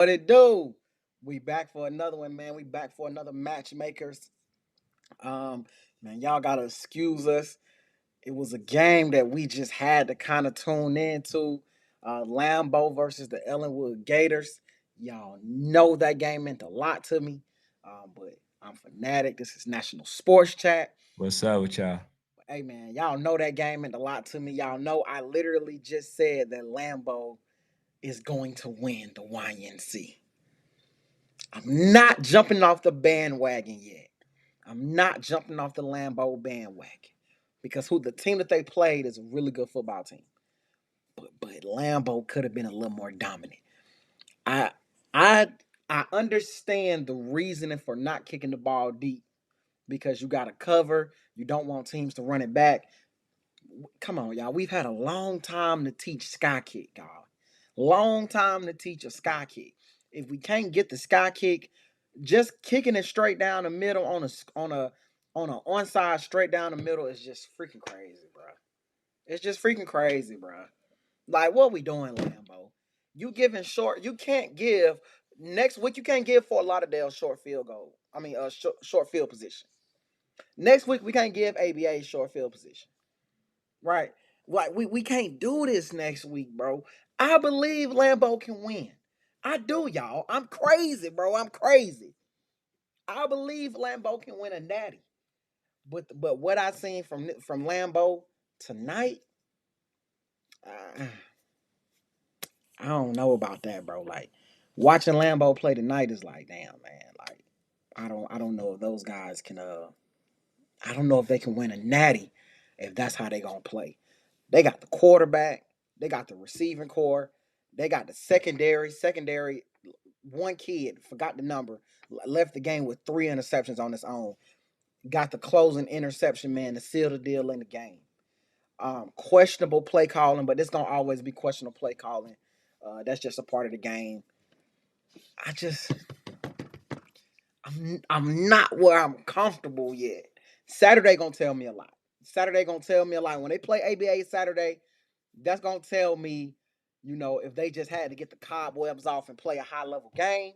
What it do? We back for another one, man. We back for another matchmakers. Um, Man, y'all gotta excuse us. It was a game that we just had to kind of tune into. Lambeau versus the Ellenwood Gators. Y'all know that game meant a lot to me. But I'm fanatic. This is National Sports Chat. What's up with y'all? Hey man, y'all know that game meant a lot to me. Y'all know I literally just said that Lambeau is going to win the YNC. I'm not jumping off the bandwagon yet. I'm not jumping off the Lambeau bandwagon because who the team that they played is a really good football team. But Lambeau could have been a little more dominant. I I I understand the reasoning for not kicking the ball deep because you got to cover. You don't want teams to run it back. Come on, y'all. We've had a long time to teach sky kick, y'all. Long time to teach a sky kick. If we can't get the sky kick, just kicking it straight down the middle on a onside straight down the middle is just freaking crazy, bro. It's just freaking crazy, bro. Like what we doing, Lambo? You giving short? You can't give next week. You can't give Fort Lauderdale short field goal. I mean, short field position. Next week we can't give ABA short field position. Right? Like we can't do this next week, bro. I believe Lambo can win. I do, y'all. I'm crazy, bro. I'm crazy. I believe Lambo can win a natty. But what I seen from Lambo tonight, uh, I don't know about that, bro. Like watching Lambo play tonight is like, damn, man. Like I don't know if those guys can I don't know if they can win a natty if that's how they gonna play. They got the quarterback, they got the receiving core, they got the secondary. Secondary, one kid forgot the number, left the game with 3 interceptions on his own. Got the closing interception man to seal the deal in the game. Questionable play calling, but it's gonna always be questionable play calling. That's just a part of the game. I just I'm not where I'm comfortable yet. Saturday gonna tell me a lot. Saturday gonna tell me a lot. When they play ABA Saturday, that's gonna tell me, if they just had to get the cobwebs off and play a high level game,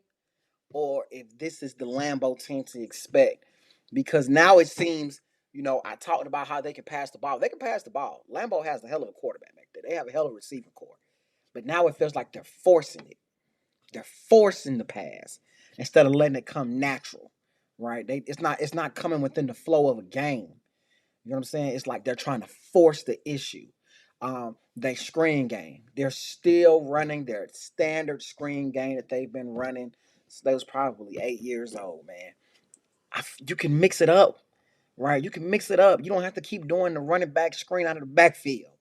or if this is the Lambo team to expect. Because now it seems, I talked about how they can pass the ball. They can pass the ball. Lambo has a hell of a quarterback back there. They have a hell of a receiving core. But now it feels like they're forcing it. They're forcing the pass instead of letting it come natural. Right? It's not coming within the flow of a game. You know what I'm saying? It's like they're trying to force the issue. They screen game. They're still running their standard screen game that they've been running. So they was probably 8 years old, man. You can mix it up, right? You can mix it up. You don't have to keep doing the running back screen out of the backfield.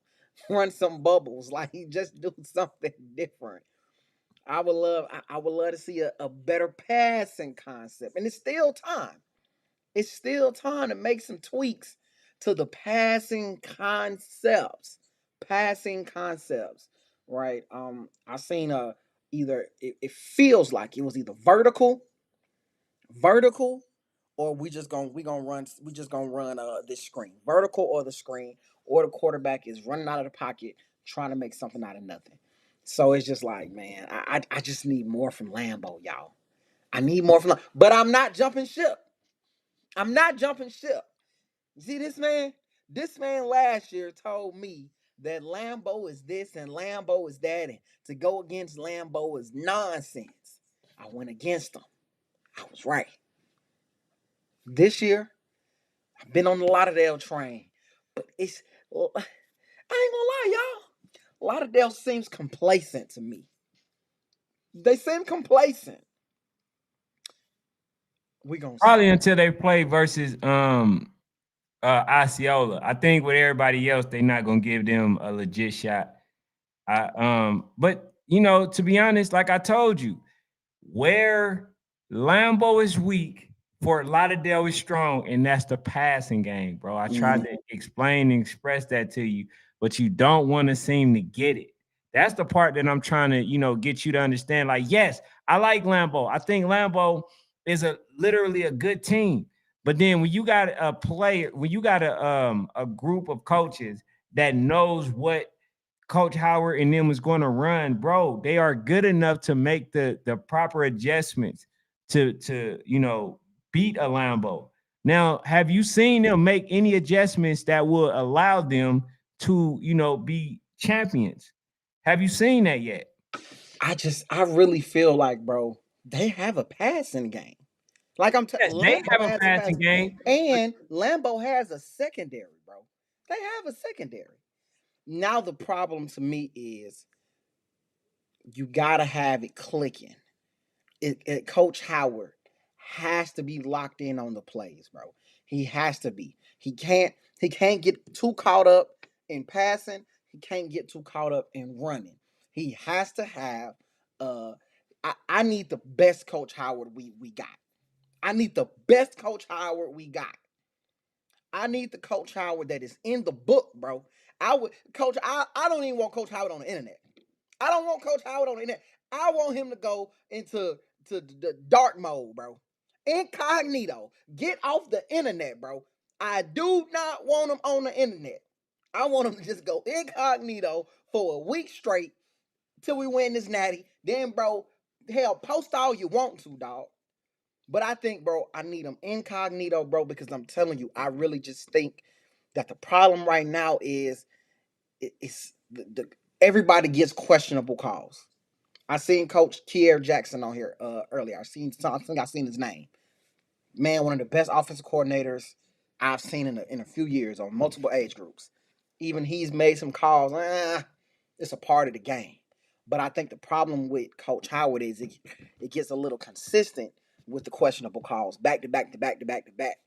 Run some bubbles, like just do something different. I would love to see a better passing concept, and it's still time. It's still time to make some tweaks to the passing concepts. Passing concepts, right? I seen either it feels like it was either vertical, or we just gonna run this screen, vertical or the screen, or the quarterback is running out of the pocket trying to make something out of nothing. So it's just like, man, I just need more from Lambo, y'all. I need more from, but I'm not jumping ship. I'm not jumping ship. See this man? This man last year told me that Lambo is this and Lambo is that, and to go against Lambo is nonsense. I went against him. I was right. This year, I've been on the Lauderdale train, but I ain't gonna lie, y'all. Lauderdale seems complacent to me. They seem complacent. We gonna see. Probably until they play versus Osceola. I think with everybody else, they're not gonna give them a legit shot. But to be honest, like I told you, where Lambo is weak, Fort Lauderdale is strong, and that's the passing game, bro. I tried Mhm. to explain and express that to you, but you don't want to seem to get it. That's the part that I'm trying to, get you to understand. Like, yes, I like Lambo. I think Lambo is literally a good team. But then when you got when you got a group of coaches that knows what Coach Howard and them is going to run, bro, they are good enough to make the proper adjustments to beat a Lambeau. Now, have you seen them make any adjustments that will allow them to, be champions? Have you seen that yet? I really feel like, bro, they have a passing game. Like Yes, they Lambeau have a has a passing passing, game. and Lambeau has a secondary, bro. They have a secondary. Now the problem to me is you gotta have it clicking. Coach Howard has to be locked in on the plays, bro. He has to be. He can't get too caught up in passing. He can't get too caught up in running. He has to have I need the best Coach Howard we got. I need the best Coach Howard we got. I need the Coach Howard that is in the book, bro. I don't even want Coach Howard on the internet. I don't want Coach Howard on the internet. I want him to go into the dark mode, bro. Incognito. Get off the internet, bro. I do not want him on the internet. I want him to just go incognito for a week straight till we win this natty. Then, bro, hell, post all you want to, dog. But I think, bro, I need him incognito, bro, because I'm telling you, I really just think that the problem right now is it's everybody gets questionable calls. I seen Coach Kier Jackson on here earlier. I think I seen his name. Man, one of the best offensive coordinators I've seen in a few years on multiple age groups. Even he's made some calls. It's a part of the game. But I think the problem with Coach Howard is it gets a little consistent with the questionable calls, back to back to back to back to back.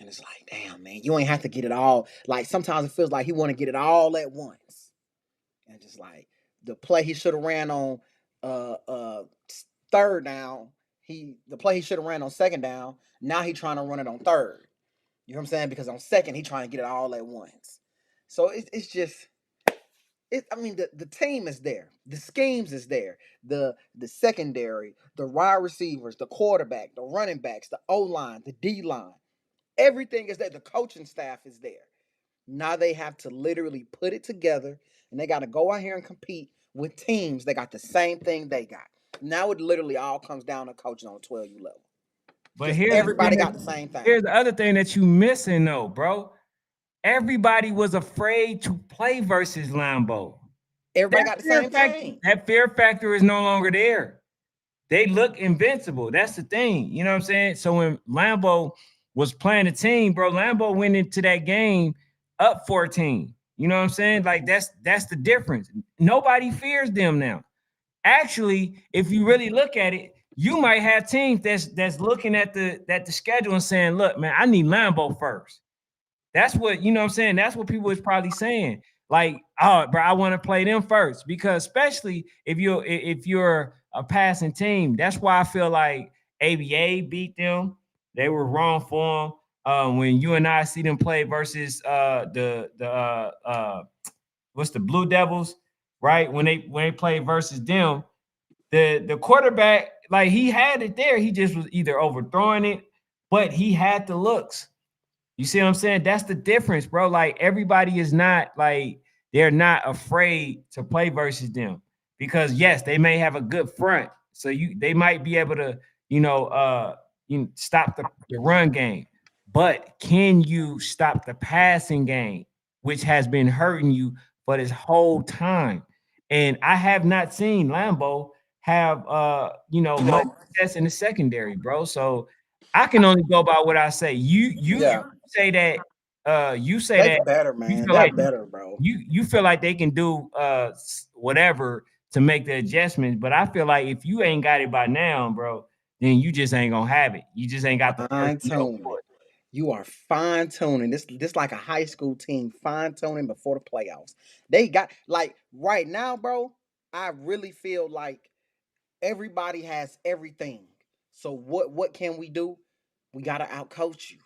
And it's like, damn, man, you ain't have to get it all. Like sometimes it feels like he want to get it all at once. And just like the play he should have ran on uh uh third down, the play he should have ran on second down, now he trying to run it on third. You know what I'm saying? Because on second he trying to get it all at once. So it's just I mean the team is there, the schemes is there, the secondary, the wide receivers, the quarterback, the running backs, the O line, the D line, everything is there. The coaching staff is there. Now they have to literally put it together, and they got to go out here and compete with teams that got the same thing they got. Now it literally all comes down to coaching on a 12U level. But Just here's the everybody thing got the same thing. here's the other thing that you missing though, bro. Everybody was afraid to play versus Lambeau. Everybody got the same thing. That fear factor is no longer there. They look invincible. That's the thing. You know what I'm saying? So when Lambeau was playing the team, bro, Lambeau went into that game up 14. You know what I'm saying? Like that's the difference. Nobody fears them now. Actually, if you really look at it, you might have teams that's looking at the schedule and saying, look, man, I need Lambeau first. That's what, you know what I'm saying? That's what people is probably saying. Like, oh, bro, I want to play them first. Because especially if you're a passing team, that's why I feel like ABA beat them. They were wrong for them. When you and I see them play versus the what's the Blue Devils, right? When they play versus them, the quarterback, like he had it there. He just was either overthrowing it, but he had the looks. You see what I'm saying? That's the difference, bro. Like everybody is not like they're not afraid to play versus them because yes, they may have a good front, so they might be able to stop the run game, but can you stop the passing game, which has been hurting you for this whole time? And I have not seen Lambeau have much success in the secondary, bro. So I can only go by what I say. You Yeah, say that you say they that better, you man. feel They like better, bro. you feel like they can do whatever to make the adjustments, but I feel like if you ain't got it by now, bro, then you just ain't gonna have it. You just ain't got the Fine personnel tuning. for it. You are fine tuning. This like a high school team fine tuning before the playoffs. They got like right now, bro. I really feel like everybody has everything. So what can we do? We gotta outcoach you.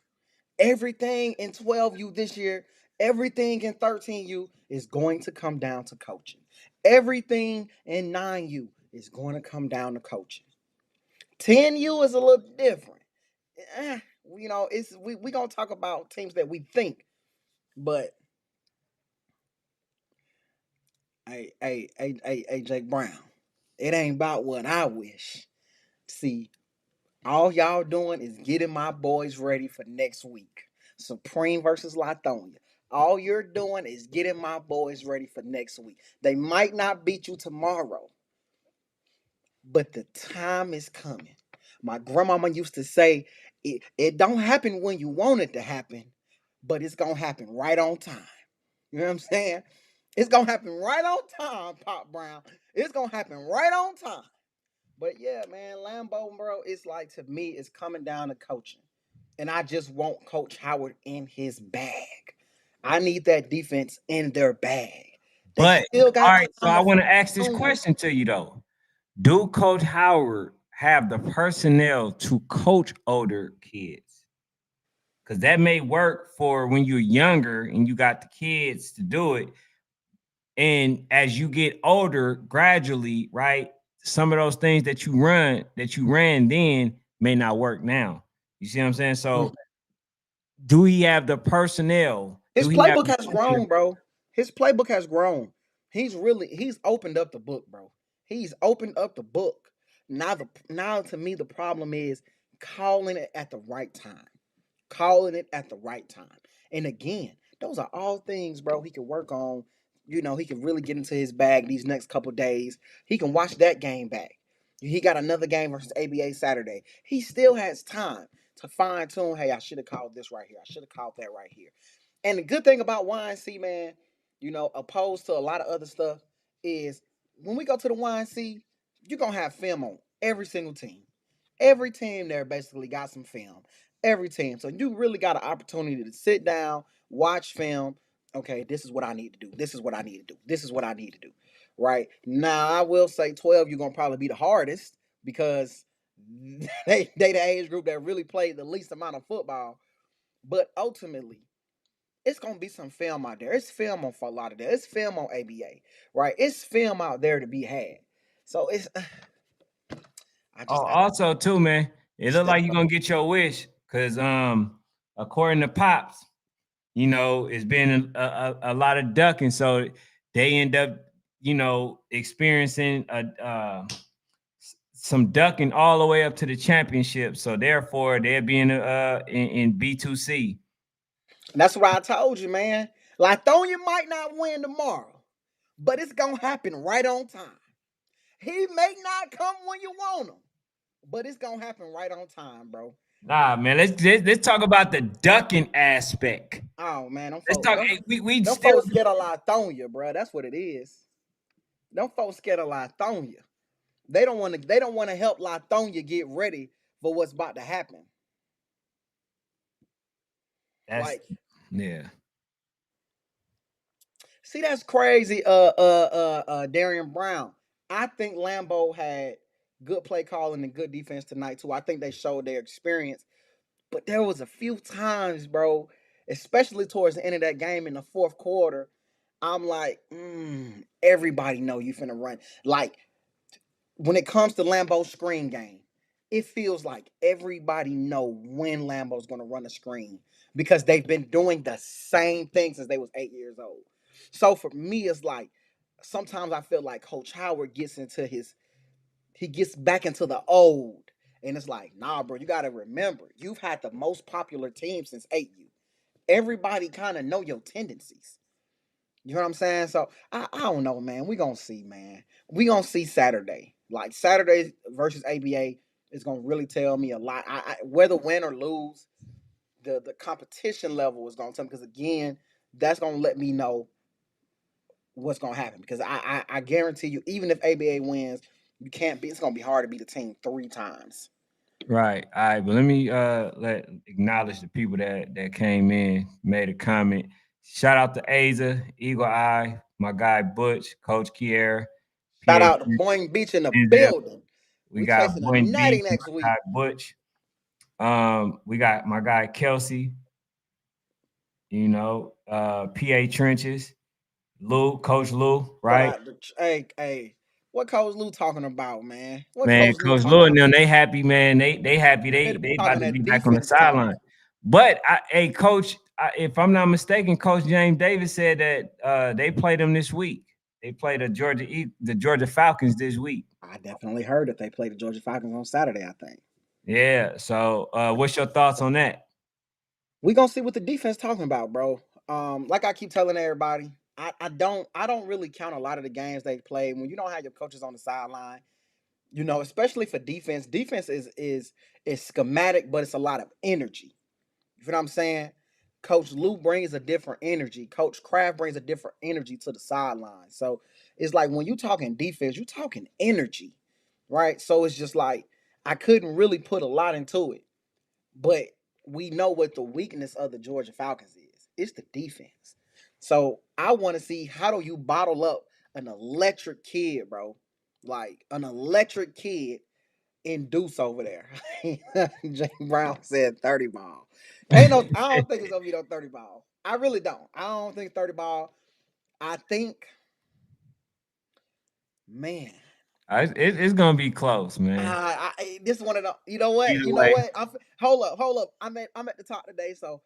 Everything in 12U this year, everything in 13U is going to come down to coaching. Everything in 9U is going to come down to coaching. 10U is a little different. Eh, it's we gonna talk about teams that we think, but Hey, Jake Brown. It ain't about what I wish. See, all y'all doing is getting my boys ready for next week. Supreme versus Lithonia. All you're doing is getting my boys ready for next week. They might not beat you tomorrow, but the time is coming. My grandmama used to say, it don't happen when you want it to happen, but it's gonna happen right on time. You know what I'm saying? It's gonna happen right on time, Pop Brown. It's gonna happen right on time. But yeah, man, Lambeau, bro, it's like to me, it's coming down to coaching. And I just want Coach Howard in his bag. I need that defense in their bag. They But still all got right, so time I to want to ask this fine tune. question to you though. Do Coach Howard have the personnel to coach older kids? Because that may work for when you're younger and you got the kids to do it. And as you get older, gradually, right? Some of those things that you ran then may not work now. You see what I'm saying? Mm. So do he have the personnel? His Do he have playbook the has coaching? grown, bro. His playbook has grown. He's opened up the book, bro. He's opened up the book. Now to me the problem is calling it at the right time. Calling it at the right time. And again, those are all things, bro, he can work on. You know, he can really get into his bag these next couple days. He can watch that game back. He got another game versus ABA Saturday. He still has time to fine tune. Hey, I should have called this right here. I should have called that right here. And the good thing about YNC, man, you know, opposed to a lot of other stuff, is when we go to the YNC, you're gonna have film on every single team. Every team there basically got some film. Every team. So you really got an opportunity to sit down, watch film. Okay, this is what I need to do. This is what I need to do. This is what I need to do. Right? Now I will say 12, you're gonna probably be the hardest because they the age group that really played the least amount of football. But ultimately, it's gonna be some film out there. It's film on Fort Lauderdale. It's film on ABA, right? It's film out there to be had. So it's Oh, I also too, man, it look step like you're up. gonna get your wish because according to Pops, you know, it's been a lot of ducking, so they end up, you know, experiencing some ducking all the way up to the championship. So therefore, they're being in B2C. And that's what I told you, man. Lithonia might not win tomorrow, but it's gonna happen right on time. He may not come when you want him, but it's gonna happen right on time, bro. Nah, man, let's talk about the ducking aspect. Oh man, them Let's folks, talk. We them still folks scared of Lithonia, bro. That's what it is. Them folks scared of Lithonia. They don't want to help Lithonia get ready for what's about to happen. that's Like, yeah. see, that's crazy. Darian Brown. I think Lambeau had good play calling and good defense tonight too. I think they showed their experience, but there was a few times, bro, especially towards the end of that game in the fourth quarter. I'm like, everybody know you finna run. Like when it comes to Lambeau's screen game, it feels like everybody know when Lambeau's gonna run a screen because they've been doing the same thing since they was 8 years old. So for me, it's like sometimes I feel like Coach Howard he gets back into the old. And it's like, nah, bro, you gotta remember, you've had the most popular team since 8U. Everybody kind of know your tendencies. You know what I'm saying? So I don't know, man. We gonna see, man. We gonna see Saturday. Like Saturday versus ABA is gonna really tell me a lot. Whether win or lose, the competition level is gonna tell me because again, that's gonna let me know what's gonna happen. Because I guarantee you, even if ABA wins, you can't be. It's gonna be hard to beat the team 3 times. Right. All right. But let me let acknowledge the people that came in, made a comment. Shout out to Aza, Eagle Eye, my guy Butch, Coach Kier, Shout PA out to Boeing Beach in the Denzel. building. We We got chasing a Boy natty B, next my week. guy Butch. We got my guy Kelsey, you know, PA Trenches, Lou, Coach Lou, Shout right? out to hey, what Coach Lou talking about, man? What Man, Coach Lou Coach talking Lou and about? them, they happy, man. They happy. He better be They talking about to be that back on the defense talk. sideline. But hey, Coach, if I'm not mistaken, Coach James Davis said that they played them this week. They play the Georgia Falcons this week. I definitely heard that they play the Georgia Falcons on Saturday, I think. Yeah. So, what's your thoughts on that? We gonna see what the defense talking about, bro. Like I keep telling everybody, I don't really count a lot of the games they play when you don't have your coaches on the sideline. You know, especially for defense. Defense is schematic, but it's a lot of energy. You know what I'm saying? Coach Lou brings a different energy. Coach Kraft brings a different energy to the sideline. So it's like when you talking defense, you talking energy, right? So it's just like I couldn't really put a lot into it, but we know what the weakness of the Georgia Falcons is. It's the defense. So I want to see how do you bottle up an electric kid, bro? Like an electric kid in Deuce over there. Jay Brown said 30 ball. Ain't no, I don't think it's gonna be no 30 ball. I really don't. I don't think 30 ball. I think, man. It's gonna be close, man. This one of the. You know what? Either You know way. what? Hold up. I'm at the top today. So,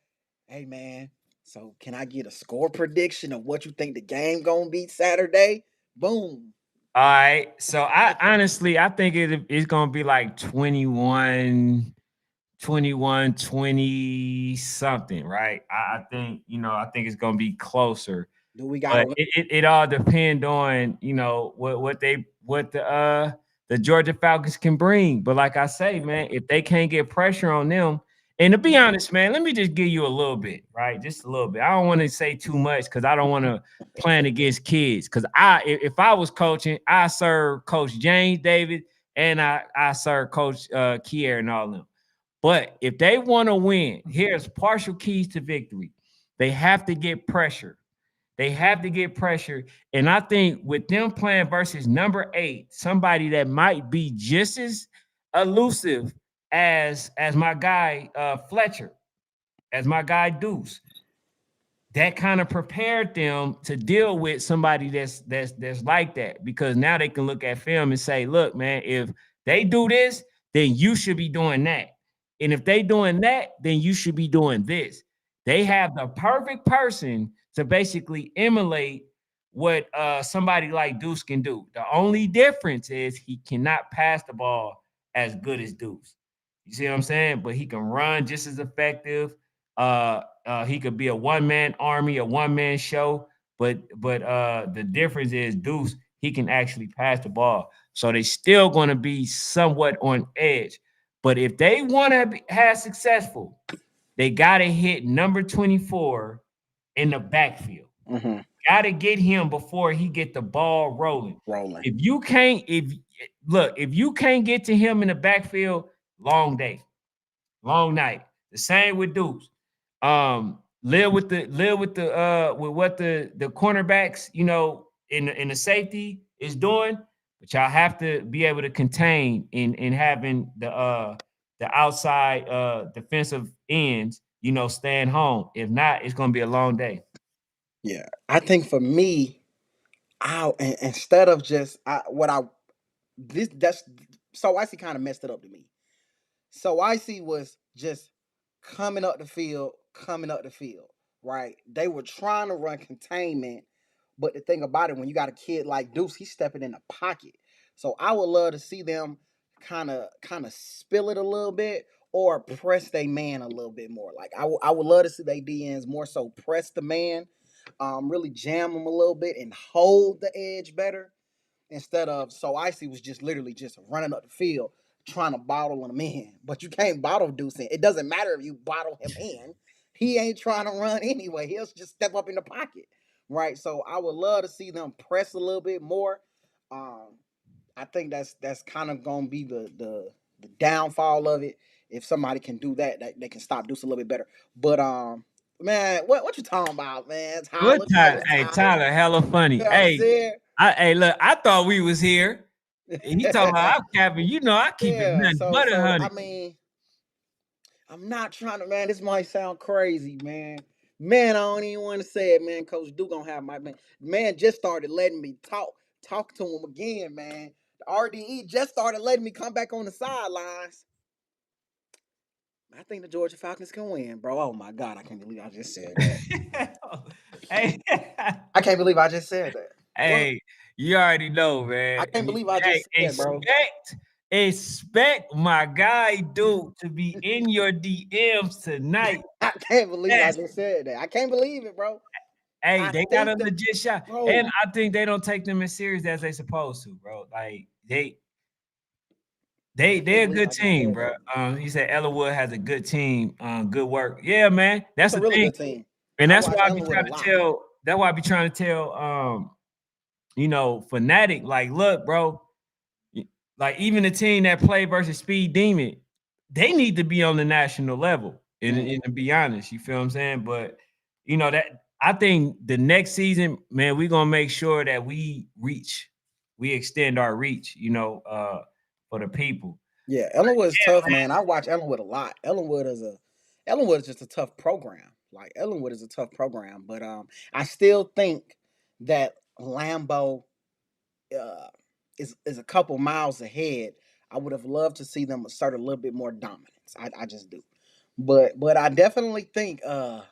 hey man. So can I get a score prediction of what you think the game gonna be Saturday? Boom. All right. So I honestly I think it's gonna be like 20 something, right? I think, I think it's gonna be closer. Do we got But a it all depend on, what the Georgia Falcons can bring. But like I say, man, if they can't get pressure on them, and to be honest, man, let me just give you a little bit, right? Just a little bit. I don't want to say too much because I don't want to plan against kids. Because if I was coaching, I serve Coach James David and I serve Coach Kier and all of them. But if they want to win, here's partial keys to victory. They have to get pressure. They have to get pressure. And I think with them playing versus number 8, somebody that might be just as elusive as my guy Fletcher, as my guy Deuce, that kind of prepared them to deal with somebody that's like that, because now they can look at film and say, look, man, if they do this, then you should be doing that. And if they doing that, then you should be doing this. They have the perfect person to basically emulate what somebody like Deuce can do. The only difference is he cannot pass the ball as good as Deuce. You see what I'm saying? But he can run just as effective. He could be a one-man army, a one-man show, but the difference is Deuce, he can actually pass the ball. So they still going to be somewhat on edge. But if they want to have successful, they got to hit number 24 in the backfield. mm-hmm. Got to get him before he get the ball rolling. rolling? If you can't get to him in the backfield, long day, long night. The same with Deuce. Live with what the cornerbacks, in the safety is doing, but y'all have to be able to contain in having the outside defensive ends, staying home. If not, it's gonna be a long day. Yeah, I think for me, instead of just that's so I see kind of messed it up to me. So I see was just coming up the field, right? They were trying to run containment, but the thing about it, when you got a kid like Deuce, he's stepping in the pocket. So I would love to see them kind of spill it a little bit or press their man a little bit more. Like I would love to see they DNs more so press the man, really jam them a little bit and hold the edge better instead of so Icy was just literally just running up the field trying to bottle him in. But you can't bottle Deuce in. It doesn't matter if you bottle him in. He ain't trying to run anyway. He'll just step up in the pocket. Right. So I would love to see them press a little bit more. I think that's kind of gonna be the downfall of it. If somebody can do that, they can stop Deuce a little bit better. But man, what you talking about, man? What Tyler, Tyler? Hey, Tyler, hella funny. You know what I'm saying? Hey, look, I thought we was here. And he talking about I'm capping. I keep it Yeah, nothing but so I 100. mean, I'm not trying to, man. This might sound crazy, man. Man, I don't even want to say it, man. Coach Duke gonna have my man. Man just started letting me talk to him again, man. The RDE just started letting me come back on the sidelines. I think the Georgia Falcons can win, bro. Oh my God, I can't believe I just said that. Hey, I can't believe I just said that. What? Hey, you already know, man. I can't believe I Hey, just said, bro. expect my guy Duke to be in your DMs tonight. I can't believe I Yes. just said that. I can't believe it, bro. Hey, I they got think a the legit shot. And bro. I think they don't take them as serious as they supposed to, bro. Like they're I can't a believe good I just team, said bro. that. He said Ellenwood has a good team, good work. Yeah, man. It's That's a the really thing. good team. And I that's watch why I be Ellenwood a trying to lot. tell. That's why I be trying to tell Fanatic, like, look, bro, like even the team that play versus Speed Demon, they need to be on the national level. And to be honest, you feel what I'm saying? But that I think the next season, man, we're gonna make sure that we extend our reach, for the people. Yeah, Ellenwood is tough, Man, man. I watch Ellenwood a lot. Ellenwood is just a tough program. Like Ellenwood is a tough program, but I still think that Lambeau uh, is a couple miles ahead. I would have loved to see them assert a little bit more dominance. I just do, but I definitely think that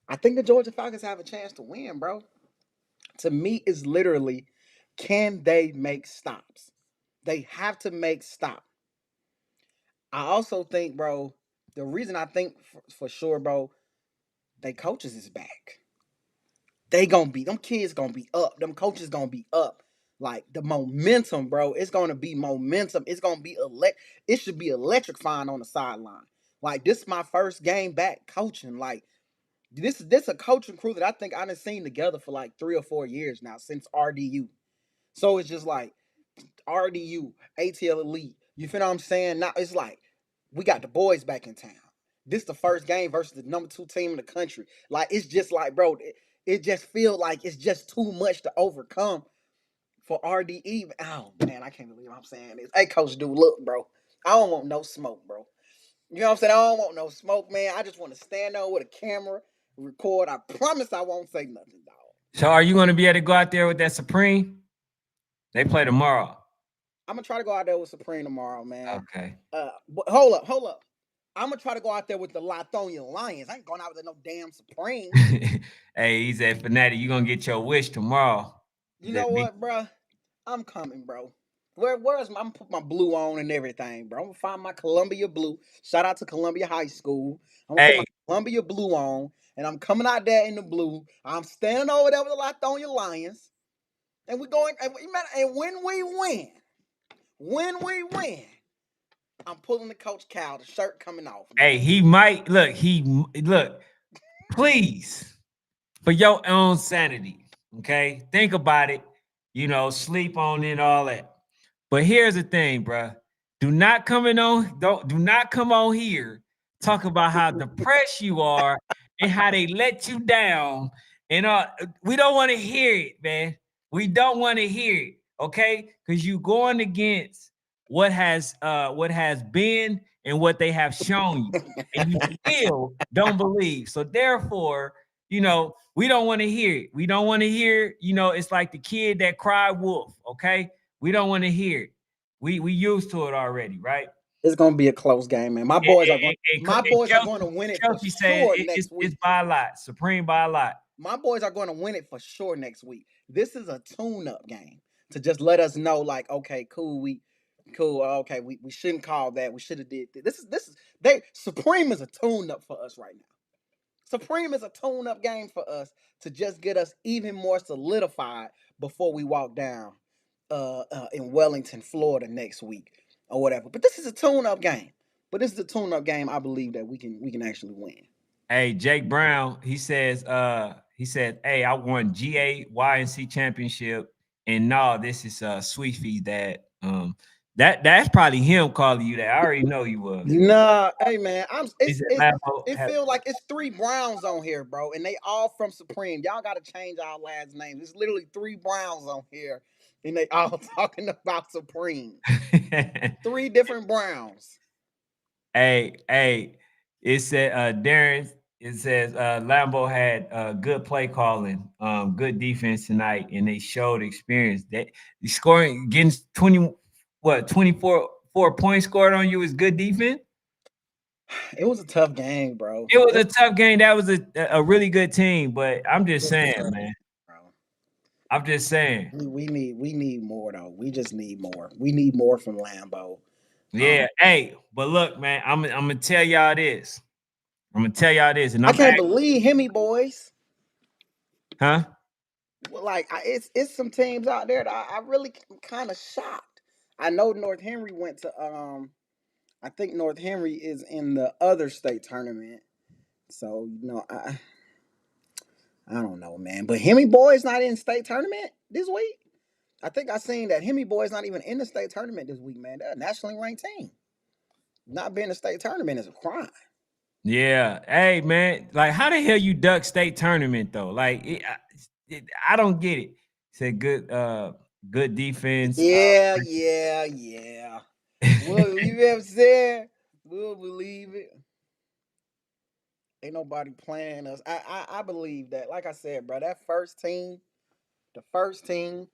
I think the Georgia Falcons have a chance to win, bro. To me, is literally, can they make stops? They have to make stops. I also think, bro, the reason I think for sure, bro, they coaches is back. They gonna be, them kids gonna be up. Them coaches gonna be up. Like the momentum, bro, it's gonna be momentum. It's gonna be it should be electrifying on the sideline. Like this is my first game back coaching. Like this a coaching crew that I think I done seen together for like 3 or 4 years now since RDU. So it's just like RDU, ATL Elite. You feel what I'm saying? Now it's like we got the boys back in town. This the first game versus the number 2 team in the country. Like it's just like, bro, it just feel like it's just too much to overcome for RDE. Oh man, I can't believe I'm saying this. Hey, Coach, dude, look, bro, I don't want no smoke, bro. You know what I'm saying? I don't want no smoke, man. I just want to stand there with a camera, record. I promise I won't say nothing, dog. so are you gonna be able to go out there with that Supreme? They play tomorrow. I'm gonna try to go out there with Supreme tomorrow, man. Okay. But hold up. I'm gonna try to go out there with the Lithonia Lions. I ain't going out with no damn Supreme. Hey, he said, Fanatic, you gonna get your wish tomorrow. He You said, know what, bro? I'm coming, bro. Where's I'm gonna put my blue on and everything, bro. I'm gonna find my Columbia blue. Shout out to Columbia High School. I'm gonna put my hey, Columbia blue on, and I'm coming out there in the blue. I'm standing over there with the Lithonia Lions, and we're going. And when we win, I'm pulling the Coach Cal. The shirt coming off, man. he might look, please, for your own sanity, okay? Think about it, sleep on it, all that. But here's the thing, bruh. Do not come on here talk about how depressed you are and how they let you down. And we don't want to hear it, man. We don't want to hear it, okay? Because you going against what has been and what they have shown you, and you still don't believe. So therefore, we don't want to hear it. We don't want to hear, it's like the kid that cried wolf, okay? We don't want to hear it. We used to it already, right? It's gonna be a close game, man. My And, boys are going. and, My and boys are going to win it for Kelsey saying sure next it's week. by a lot. Supreme by a lot. My boys are going to win it for sure next week. This is a tune-up game to just let us know, like, okay, cool. Okay, we shouldn't call that. We should have did this. They Supreme is a tune-up for us right now. Supreme is a tune-up game for us to just get us even more solidified before we walk down in Wellington, Florida next week or whatever. But this is a tune-up game. But this is a tune-up game. I believe that we can actually win. Hey, Jake Brown, he said, hey, I won GA YNC championship, and no, this is Sweet Feet that that's probably him calling you that. I already know you was. Nah, hey man, He said, it feel like it's 3 Browns on here, bro, and they all from Supreme. Y'all got to change our last names. It's literally 3 Browns on here, and they all talking about Supreme. 3 different Browns. Hey, it said Darren. It says Lambeau had good play calling, good defense tonight, and they showed experience. That scoring, getting 24 points scored on you is good defense. It was a tough game, bro. It was a tough game. That was a really good team, but I'm just saying, man. Bro. I'm just saying. We need more though. We just need more. We need more from Lambeau. Yeah. Hey, but look, man, I'm gonna tell y'all this. I'm gonna tell y'all this, and I I'm can't believe Hemi boys. huh? Well, like it's some teams out there that I really kind of shocked. I know North Henry went to I think North Henry is in the other state tournament. So, I don't know, man. But Hemi boys not in state tournament this week. I think I seen that Hemi boys not even in the state tournament this week, man. They're a nationally ranked team. Not being in the state tournament is a crime. Yeah. Hey, man. Like, how the hell you duck state tournament though? Like, I don't get it. Said good defense. Yeah. What you ever said? We'll believe it. Ain't nobody playing us. I believe that. Like I said, bro, that first team, the first team,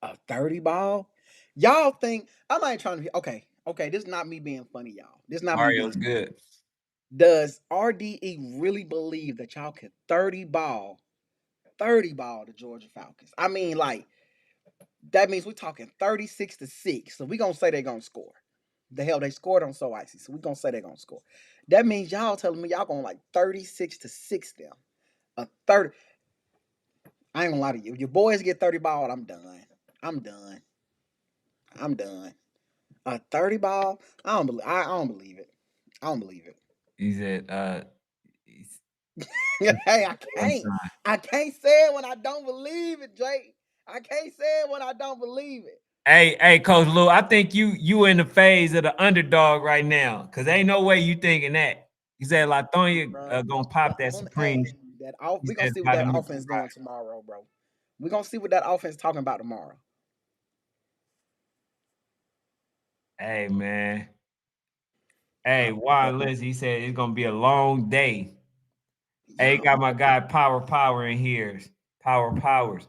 a 30 ball. Y'all think I'm not trying to be okay. This is not me being funny, y'all. This is not me being Mario's good. Does RDE really believe that y'all can 30 ball the Georgia Falcons? I mean, like, that means we're talking 36-6. So we're gonna say they're gonna score. The hell they scored on So Icy. So we're gonna say they're gonna score. That means y'all telling me y'all gonna like 36-6 them. A 30. I ain't gonna lie to you. If your boys get 30 ball, I'm done. I'm done. I'm done. A 30 ball? I don't believe it. I don't believe it. He said, Hey, I one can't. time. I can't say it when I don't believe it, Jake. I can't say it when I don't believe it. Hey, Coach Lou, I think you in the phase of the underdog right now, cause ain't no way you thinking that. He said Latonia Bro. gonna pop that Hey, Supreme. He we're gonna said see what about to that make offense right. doing tomorrow, bro. We're gonna see what that offense talking about tomorrow. Hey, man. Hey, Juan Liz, he said it's gonna be a long day. Hey, Yeah, got my guy Power in here. Powers.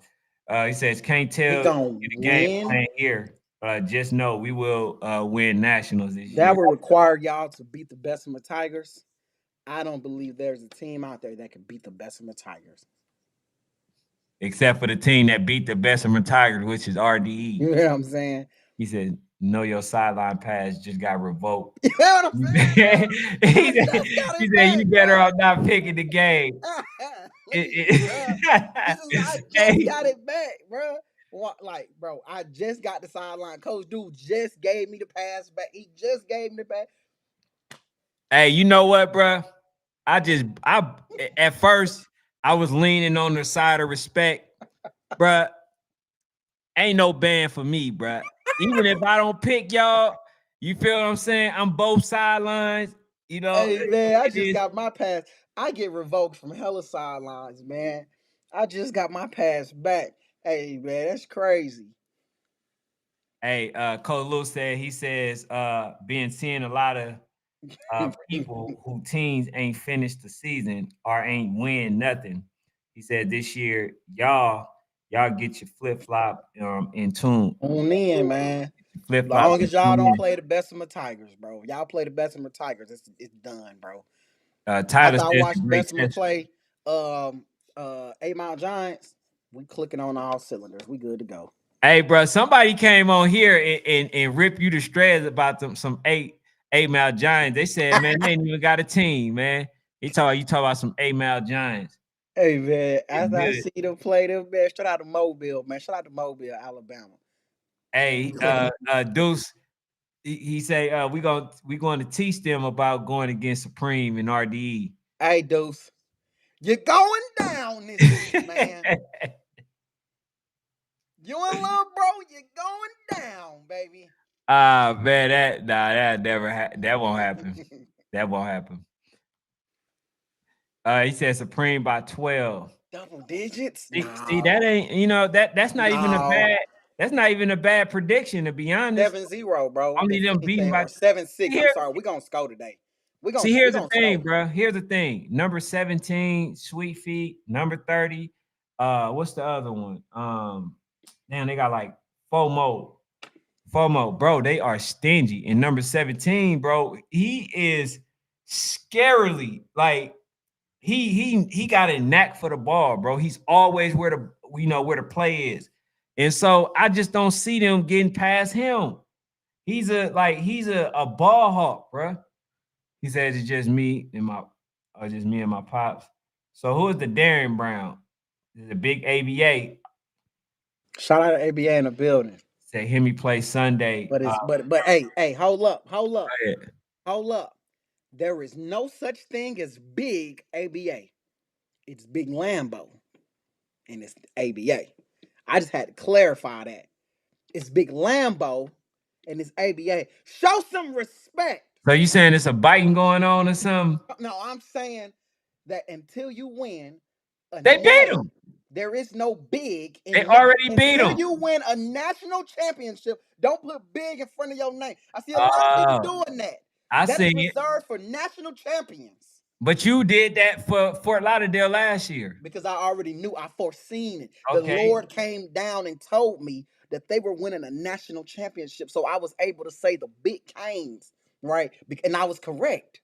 He says can't we tell gonna you the game win. plan here. Just know we will win nationals this That year. will require y'all to beat the Bessemer Tigers. I don't believe there's a team out there that can beat the Bessemer Tigers. Except for the team that beat the Bessemer Tigers, which is RDE. You know what I'm saying? He said, "Know your sideline pass just got revoked." You know what I'm he saying, bro? I said, just got he it said, back, "You better bro. off not picking the game." Please, bro. I just Hey, got it back, bro. What, like, bro? I just got the sideline. Coach Dude just gave me the pass back. He just gave me the pass. hey, you know what, bro? I at first I was leaning on the side of respect, bruh. Ain't no ban for me, bruh. Even if I don't pick y'all, you feel what I'm saying? I'm both sidelines. You know, Hey, man, I it just is. got my pass. I get revoked from hella sidelines, man. I just got my pass back. Hey, man, that's crazy. Hey, Coach Lou said he says been seeing a lot of people who teams ain't finished the season or ain't win nothing. He said this year, y'all get your flip flop in tune. On in, man. Flip flop. Long as y'all don't play the Bessemer Tigers, bro. Y'all play the Bessemer Tigers, it's done, bro. Tyler After I says the watched great Bessemer central. play 8 Mile Giants, we clicking on all cylinders. We good to go. Hey, bro, somebody came on here and rip you to shreds about them some eight mile giants. They said, man, they ain't even got a team, man. You talk about some 8 mile giants. Hey, man, It's after I good. see them play them, man, shout out to Mobile, man. Shout out to Mobile, Alabama. We Hey, clicking. Deuce, he say we going to teach them about going against Supreme and RDE. Hey, Deuce, you're going down this week, man. You and little bro, you're going down, baby. Man, that never that won't happen. That won't happen. He said Supreme by 12. Double digits? See, No. that ain't that's not even a No. bad prediction to be honest. 7-0, bro. Only If them beating anything, by or 7-6. I'm here. sorry. We're gonna score today. See, We here's the gonna thing, score. bro. Here's the thing. Number 17, Sweet Feet. Number 30. What's the other one? Damn, they got like FOMO. FOMO, bro. They are stingy. And number 17, bro, he is. scarily. Like he got a knack for the ball, bro. He's always where the play is. And so I just don't see them getting past him. He's a ball hawk, bro. He says it's just me and my pops. So who is the Darren Brown? Is a big ABA. Shout out to ABA in the building. Say hear me play Sunday. But hey, hold up. Go ahead. Hold up. There is no such thing as big ABA. It's Big Lambo. And it's ABA. I just had to clarify that. It's Big Lambo and it's ABA. Show some respect. So you saying it's a biting going on or something? No, I'm saying that until you win, They beat him. There is no big. They already beat him. Until you win a national championship, don't put big in front of your name. I see a lot of people doing that. That's reserved for national champions. But you did that for Fort Lauderdale last year. Because I already knew. I foreseen it. Okay. The Lord came down and told me that they were winning a national championship. So I was able to say the big Canes, right? And I was correct.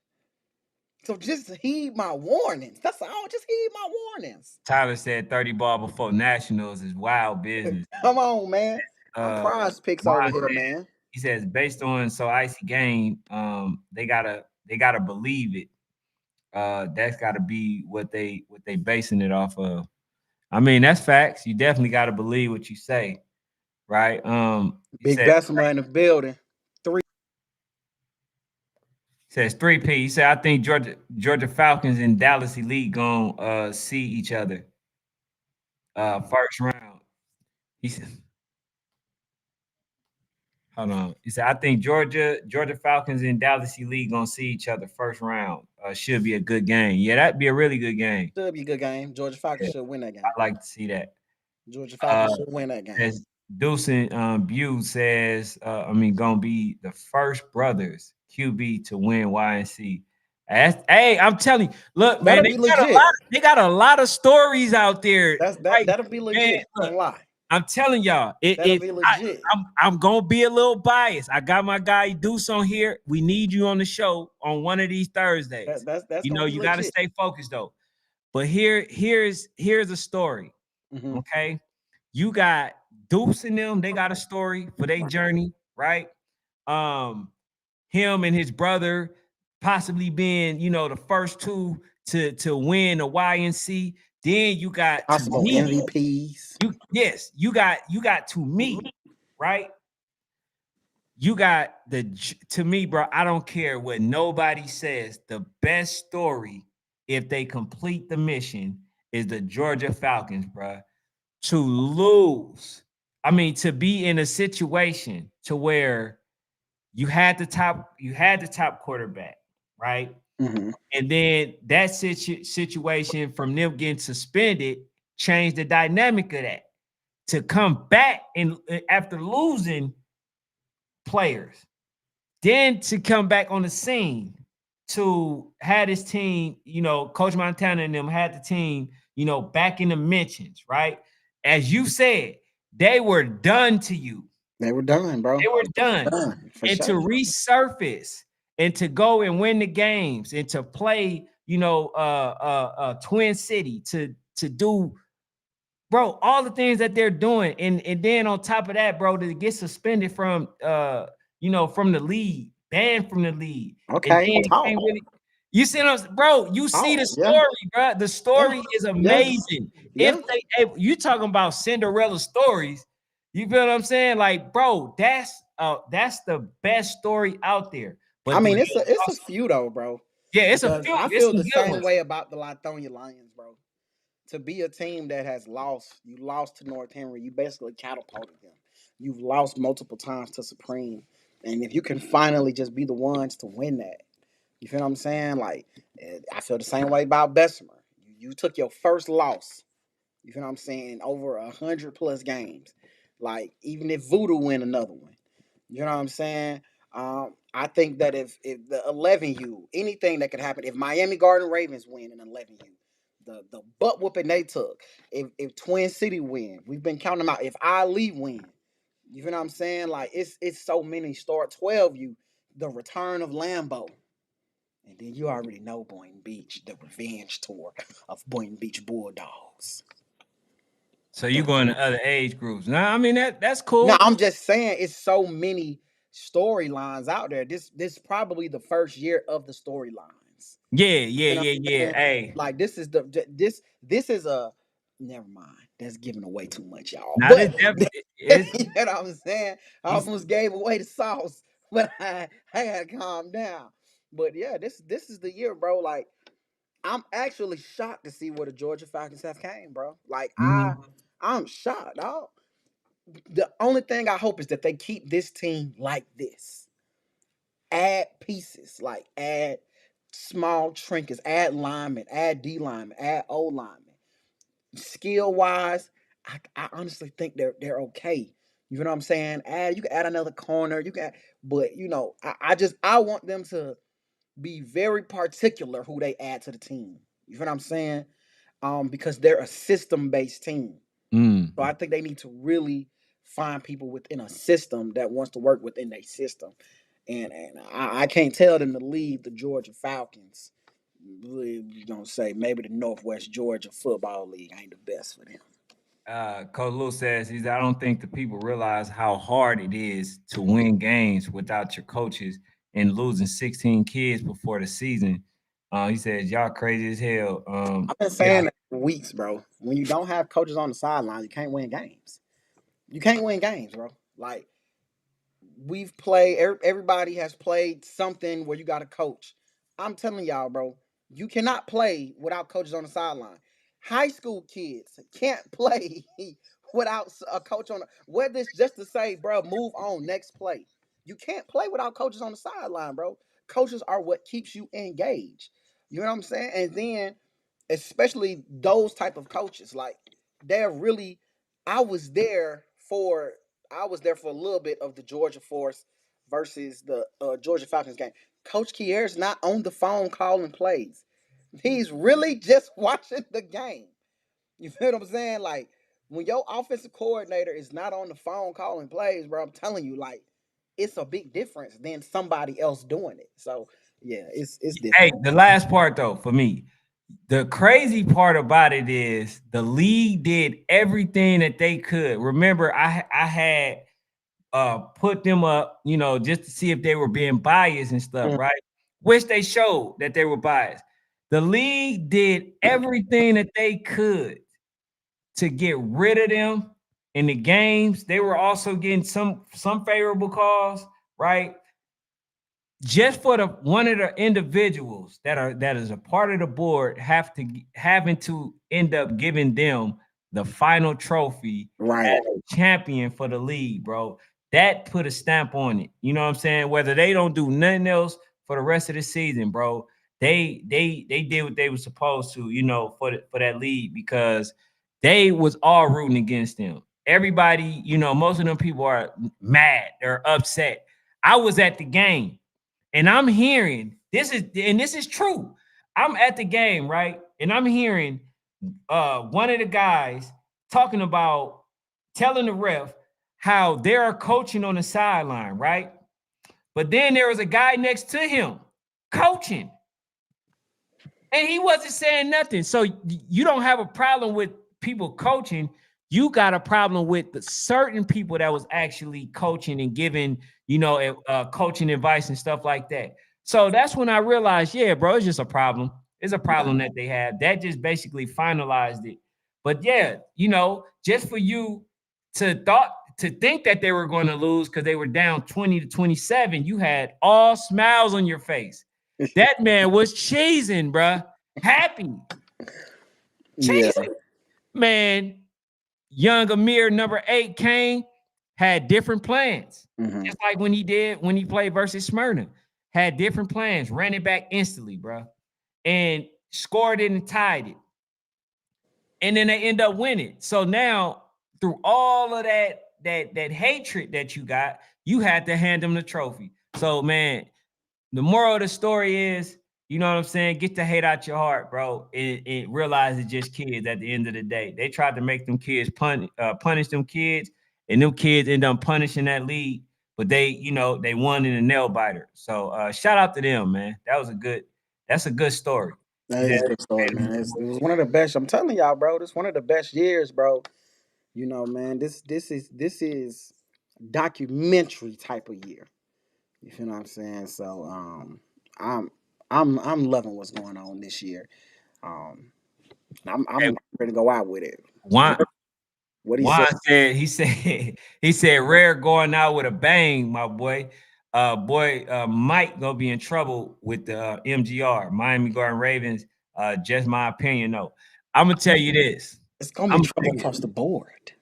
So just heed my warnings. That's all. Just heed my warnings. Tyler said 30 ball before nationals is wild business. Come on, man. Prize picks over here, man. He says based on So Icy game, they gotta believe it. That's gotta be what they basing it off of. I mean, that's facts. You definitely gotta believe what you say, right? Big Bessemer in the building. Says 3P. He said, I think Georgia Falcons and Dallas Elite gonna see each other first round. He said, hold on. He said, I think Georgia Falcons and Dallas Elite gonna see each other first round. Should be a good game. Yeah, that'd be a really good game. Should be a good game. Georgia Falcons should win that game. I'd like to see that. Georgia Falcons should win that game. As Deucin Bew says, gonna be the first brothers QB to win YNC. Hey, I'm telling you, look, man, they got a lot of stories out there. That'll be legit. Man, look, I'm telling y'all, that'll be legit. I'm gonna be a little biased. I got my guy Deuce on here. We need you on the show on one of these Thursdays. That's you got to stay focused though. But here's a story. Mm-hmm. Okay, you got Deuce and them. They got a story for their journey, right? Him and his brother possibly being, the first two to win a YNC. Then you got possible MVPs. You got to me, right? You got to me, bro. I don't care what nobody says. The best story, if they complete the mission, is the Georgia Falcons, bro. To lose, to be in a situation to where you had the top quarterback, right? Mm-hmm. And then that situation from them getting suspended changed the dynamic of that. To come back and after losing players, then to come back on the scene to have this team, Coach Montana and them had the team, back in the mentions, right? As you said, they were done to you. They were done, bro. They were done. And to resurface and to go and win the games and to play, Twin City, to do, bro, all the things that they're doing. And then on top of that, bro, to get suspended from from the league, banned from the league. Okay. You see what I'm, bro? You see the story, bro. The story is amazing. Yes. If you talking about Cinderella stories, you feel what I'm saying? Like, bro, that's the best story out there. But it's a few though, bro. Yeah, it's a few. I feel the same way about the Lithonia Lions, bro. To be a team that has lost, you lost to North Henry, you basically catapulted them. You've lost multiple times to Supreme. And if you can finally just be the ones to win that, you feel what I'm saying? Like, I feel the same way about Bessemer. You took your first loss, you feel what I'm saying, over 100+ games. Like, even if Voodoo win another one, you know what I'm saying? I think that if the 11U, anything that could happen, if Miami Garden Ravens win in 11U, the butt whooping they took, if Twin City win, we've been counting them out. If Ali win, you feel what I'm saying? Like, it's so many. Start 12U, the return of Lambo. And then you already know Boynton Beach, the revenge tour of Boynton Beach Bulldogs. So you going to other age groups? No, I mean that's cool. No, I'm just saying it's so many storylines out there. This probably the first year of the storylines. Yeah, You know what I'm saying? Hey, Like this is a never mind. That's giving away too much, y'all. now But this definitely is. you know what I'm saying? I almost gave away the sauce, but I had to calm down. But yeah, this is the year, bro. Like I'm actually shocked to see where the Georgia Falcons have came, bro. Like I'm shocked, dog. The only thing I hope is that they keep this team like this. Add pieces, like add small trinkets, add linemen, add D linemen, add O linemen. Skill wise, I honestly think they're okay. You know what I'm saying? You can add another corner. You can, but I want them to be very particular who they add to the team. You know what I'm saying? Because they're a system based team. So I think they need to really find people within a system that wants to work within their system. And I can't tell them to leave the Georgia Falcons. We're gonna say maybe the Northwest Georgia Football League ain't the best for them. Coach Lou says I don't think the people realize how hard it is to win games without your coaches and losing 16 kids before the season. He says y'all crazy as hell. I've been Yeah. saying that for weeks, bro. When you don't have coaches on the sideline, you can't win games. You can't win games, bro. Like we've played, everybody has played something where you got a coach. I'm telling y'all, bro, you cannot play without coaches on the sideline. High school kids can't play without a coach on the, whether it's just to say, bro, move on, next play. You can't play without coaches on the sideline, bro. Coaches are what keeps you engaged. You know what I'm saying? And then, especially those type of coaches, like they're really, I was there for I was there for a little bit of the Georgia Force versus the Georgia Falcons game. Coach Kier's not on the phone calling plays. He's really just watching the game. You feel what I'm saying? Like when your offensive coordinator is not on the phone calling plays, bro, I'm telling you, like it's a big difference than somebody else doing it. So yeah, it's Hey, different. the last part though for me, the crazy part about it is the league did everything that they could. Remember, I had put them up, just to see if they were being biased and stuff, Mm. right? Which they showed that they were biased. The league did everything that they could to get rid of them in the games. They were also getting some favorable calls, right? Just for the one of the individuals that is a part of the board having to end up giving them the final trophy Right. as a champion for the league, bro. That put a stamp on it. You know what I'm saying? Whether they don't do nothing else for the rest of the season, bro, they did what they were supposed to, for that league because they was all rooting against them. Everybody, most of them people are mad, they're upset. I was at the game. And I'm hearing this is true. I'm at the game, right? And I'm hearing one of the guys talking about telling the ref how they're coaching on the sideline, right? But then there was a guy next to him coaching, and he wasn't saying nothing. So you don't have a problem with people coaching. You got a problem with the certain people that was actually coaching and giving, coaching advice and stuff like that. So that's when I realized, yeah, bro, it's just a problem. It's a problem that they have. That just basically finalized it. But yeah, just for you to think that they were going to lose because they were down 20-27, you had all smiles on your face. That man was cheesing, bruh. Happy. Yeah. Cheesing. Man, young Amir number 8 Kane had different plans. Mm-hmm. Just like when he played versus Smyrna. Had different plans, ran it back instantly, bruh. And scored it and tied it. And then they end up winning. So now, through all of that hatred that you got, you had to hand them the trophy. So, man, the moral of the story is, you know what I'm saying? Get the hate out your heart, bro. And realize it's just kids at the end of the day. They tried to make them kids punish them kids, and them kids end up punishing that league. But they won in a nail biter. So shout out to them, man. That was a good That's a good story. That is a good story, man. It was one of the best. I'm telling y'all, bro. This one of the best years, bro. You know, man. This is documentary type of year. You feel what I'm saying? So I'm I'm loving what's going on this year. Um, I'm ready to go out with it. Juan, What he Juan said. said he said Rare going out with a bang, my boy. Mike gonna be in trouble with the MGR, Miami Garden Ravens. Just my opinion, though. I'm gonna tell you this. It's gonna I'm be gonna trouble tell you, across the board.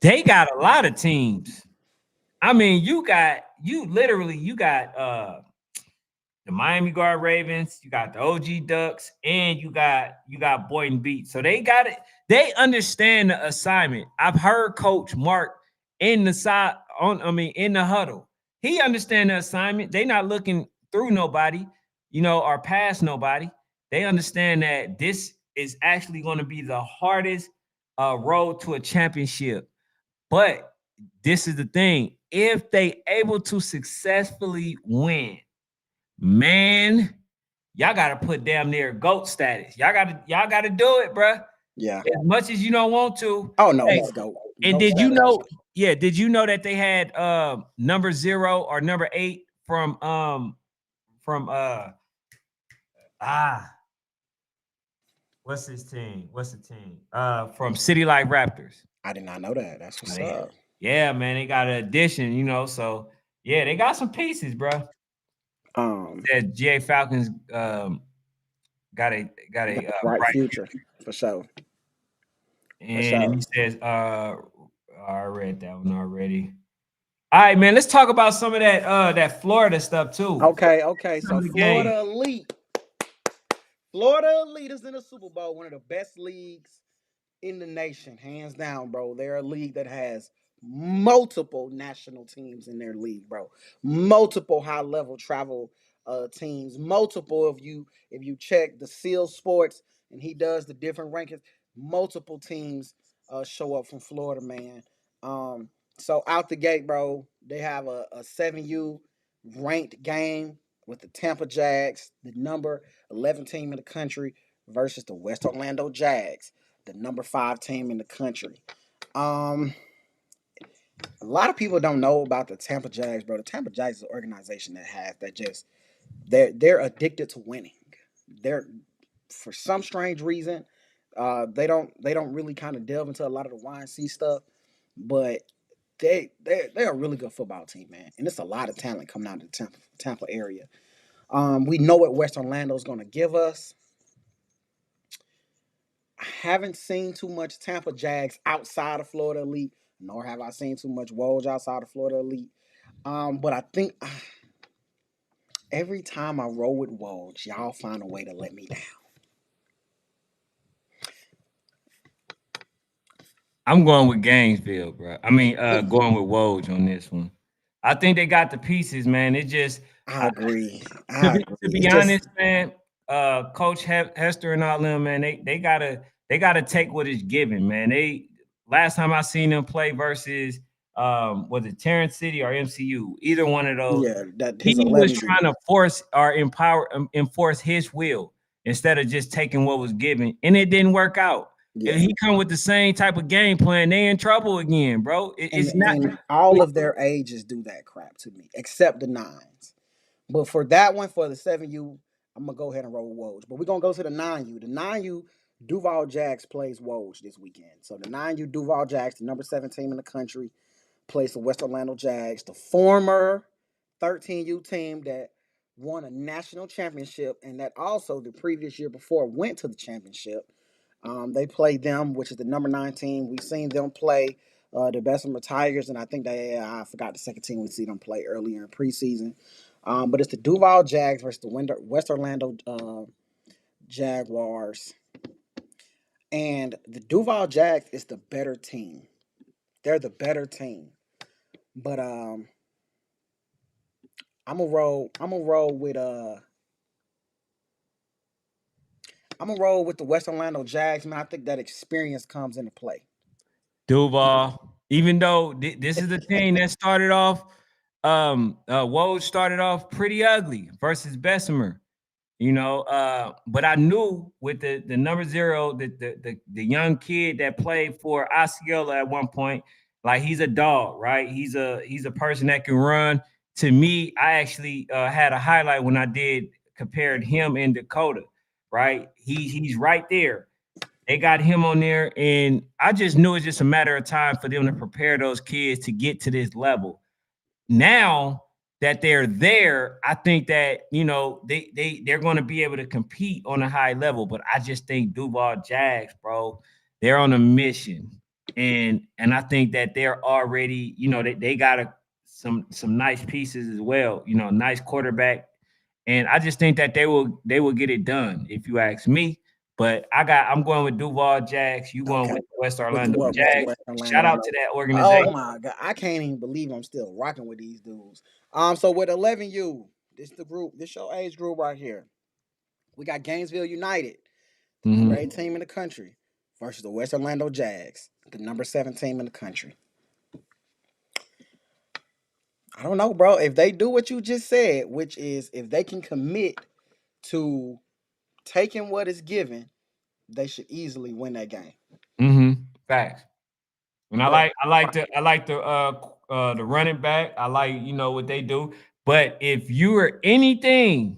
they got a lot of teams. I mean, you got the Miami Guard Ravens, you got the OG Ducks, and you got Boynton Beach. So they got it. They understand the assignment. I've heard Coach Mark in the side on. I mean, in the huddle, he understand the assignment. They not looking through nobody, or past nobody. They understand that this is actually going to be the hardest road to a championship. But this is the thing: if they able to successfully win, man, y'all gotta put damn near GOAT status. Y'all gotta do it, bruh. Yeah. As much as you don't want to. Oh no, Hey, he's go. and Go did you status. know? Yeah, did you know that they had number 0 or number 8 from ah what's his team? What's the team? From City Light Raptors. I did not know that. That's what's They- up. yeah, man, they got an addition, so yeah, they got some pieces, bruh. Said GA Falcons got a Bright bright future for sure. and he says, I read that one already. All right, man. Let's talk about some of that Florida stuff too. Okay. So Some of the game. Florida Elite is in the Super Bowl, one of the best leagues in the nation, hands down, bro. They're a league that has multiple national teams in their league, bro. Multiple high level travel teams. Multiple, if you check the Seal Sports and he does the different rankings, multiple teams show up from Florida, man. So out the gate, bro, they have a 7U ranked game with the Tampa Jags, the number 11 team in the country, versus the West Orlando Jags, the number 5 team in the country. A lot of people don't know about the Tampa Jags, bro. The Tampa Jags is an organization they're addicted to winning. They're, for some strange reason, they don't really kind of delve into a lot of the Y&C stuff, but they're a really good football team, man. And it's a lot of talent coming out of the Tampa area. We know what West Orlando is going to give us. I haven't seen too much Tampa Jags outside of Florida Elite, nor have I seen too much Woj outside of Florida Elite. But I think every time I roll with Woj, y'all find a way to let me down. I'm going with Gainesville, bro. I mean, going with Woj on this one. I think they got the pieces, man. It just I agree. To be honest, man, Coach Hester and all them, man, they gotta take what is given, man. They last time I seen them play versus was it Terrence City or MCU? Either one of those. Yeah, that He was trying to force or enforce his will instead of just taking what was given, and it didn't work out. Yeah. If he come with the same type of game plan, they in trouble again, bro. It's not. And all of their ages do that crap to me, except the 9s. But for that one, for the 7U, I'm gonna go ahead and roll Woj. But we're gonna go to the 9U. The 9U Duval Jags plays Woj this weekend. So the 9U Duval Jags, the number 7 team in the country, plays the West Orlando Jags, the former 13U team that won a national championship and that also the previous year before went to the championship. They played them, which is the number 9 team. We've seen them play the Bessemer Tigers, and I think I forgot the second team we see them play earlier in preseason. But it's the Duval Jags versus the West Orlando Jaguars. And the Duval Jags is the better team. They're the better team. But I'm gonna roll with the West Orlando Jags, man. I think that experience comes into play. Duval, even though this is the team that started off, Woj started off pretty ugly versus Bessemer. But I knew with the number zero, the young kid that played for Osceola at one point, like he's a dog, right? He's a person that can run. To me, I actually had a highlight when I did compared him and Dakota, right? He's right there. They got him on there, and I just knew it's just a matter of time for them to prepare those kids to get to this level. Now that they're there, I think that they're going to be able to compete on a high level. But I just think Duval Jags, bro, they're on a mission, and I think that they're already, they got some nice pieces as well. Nice quarterback, and I just think that they will get it done if you ask me. But I'm going with Duval Jags. You going Okay. with West With Orlando with the Jags. West Orlando. Shout out to that Oh organization. my god, I can't even believe I'm still rocking with these dudes. So with 11U, this the group, this your age group right here. We got Gainesville United, the number 8 team in the country, versus the West Orlando Jags, the number 7 team in the country. I don't know, bro. If they do what you just said, which is if they can commit to taking what is given, they should easily win that game. Facts. And But I like the running back. I like what they do. But if you are anything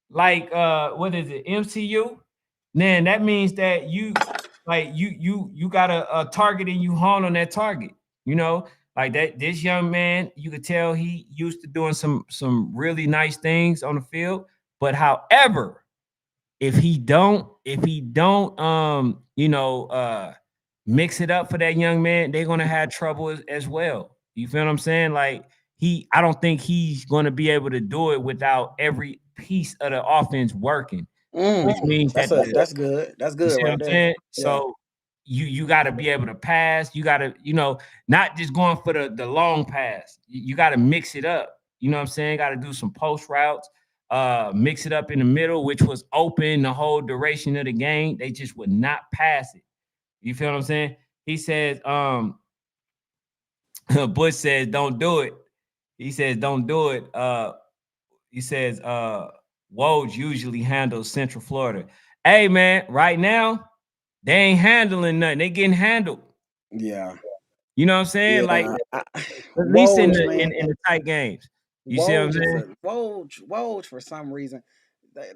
like what is it, MCU, then that means that you got a target and you hone on that target. You know, like that this young man, you could tell he used to doing some really nice things on the field. But however, if he don't mix it up for that young man, they're gonna have trouble as well. You feel what I'm saying? Like I don't think he's gonna be able to do it without every piece of the offense working, which means that that's good. That's you good see what right I'm there. saying? Yeah. So you got to be able to pass. You got to, not just going for the long pass. You got to mix it up. You know what I'm saying? Got to do some post routes, mix it up in the middle, which was open the whole duration of the game. They just would not pass it. You feel what I'm saying? He says, Bush says, don't do it. He says, don't do it. He says, Woj usually handles Central Florida. Hey man, right now, they ain't handling nothing. They getting handled. Yeah. You know what I'm saying? Like Yeah. at least in Woj, the man. in the tight games. You see what I'm saying? Woj for some reason.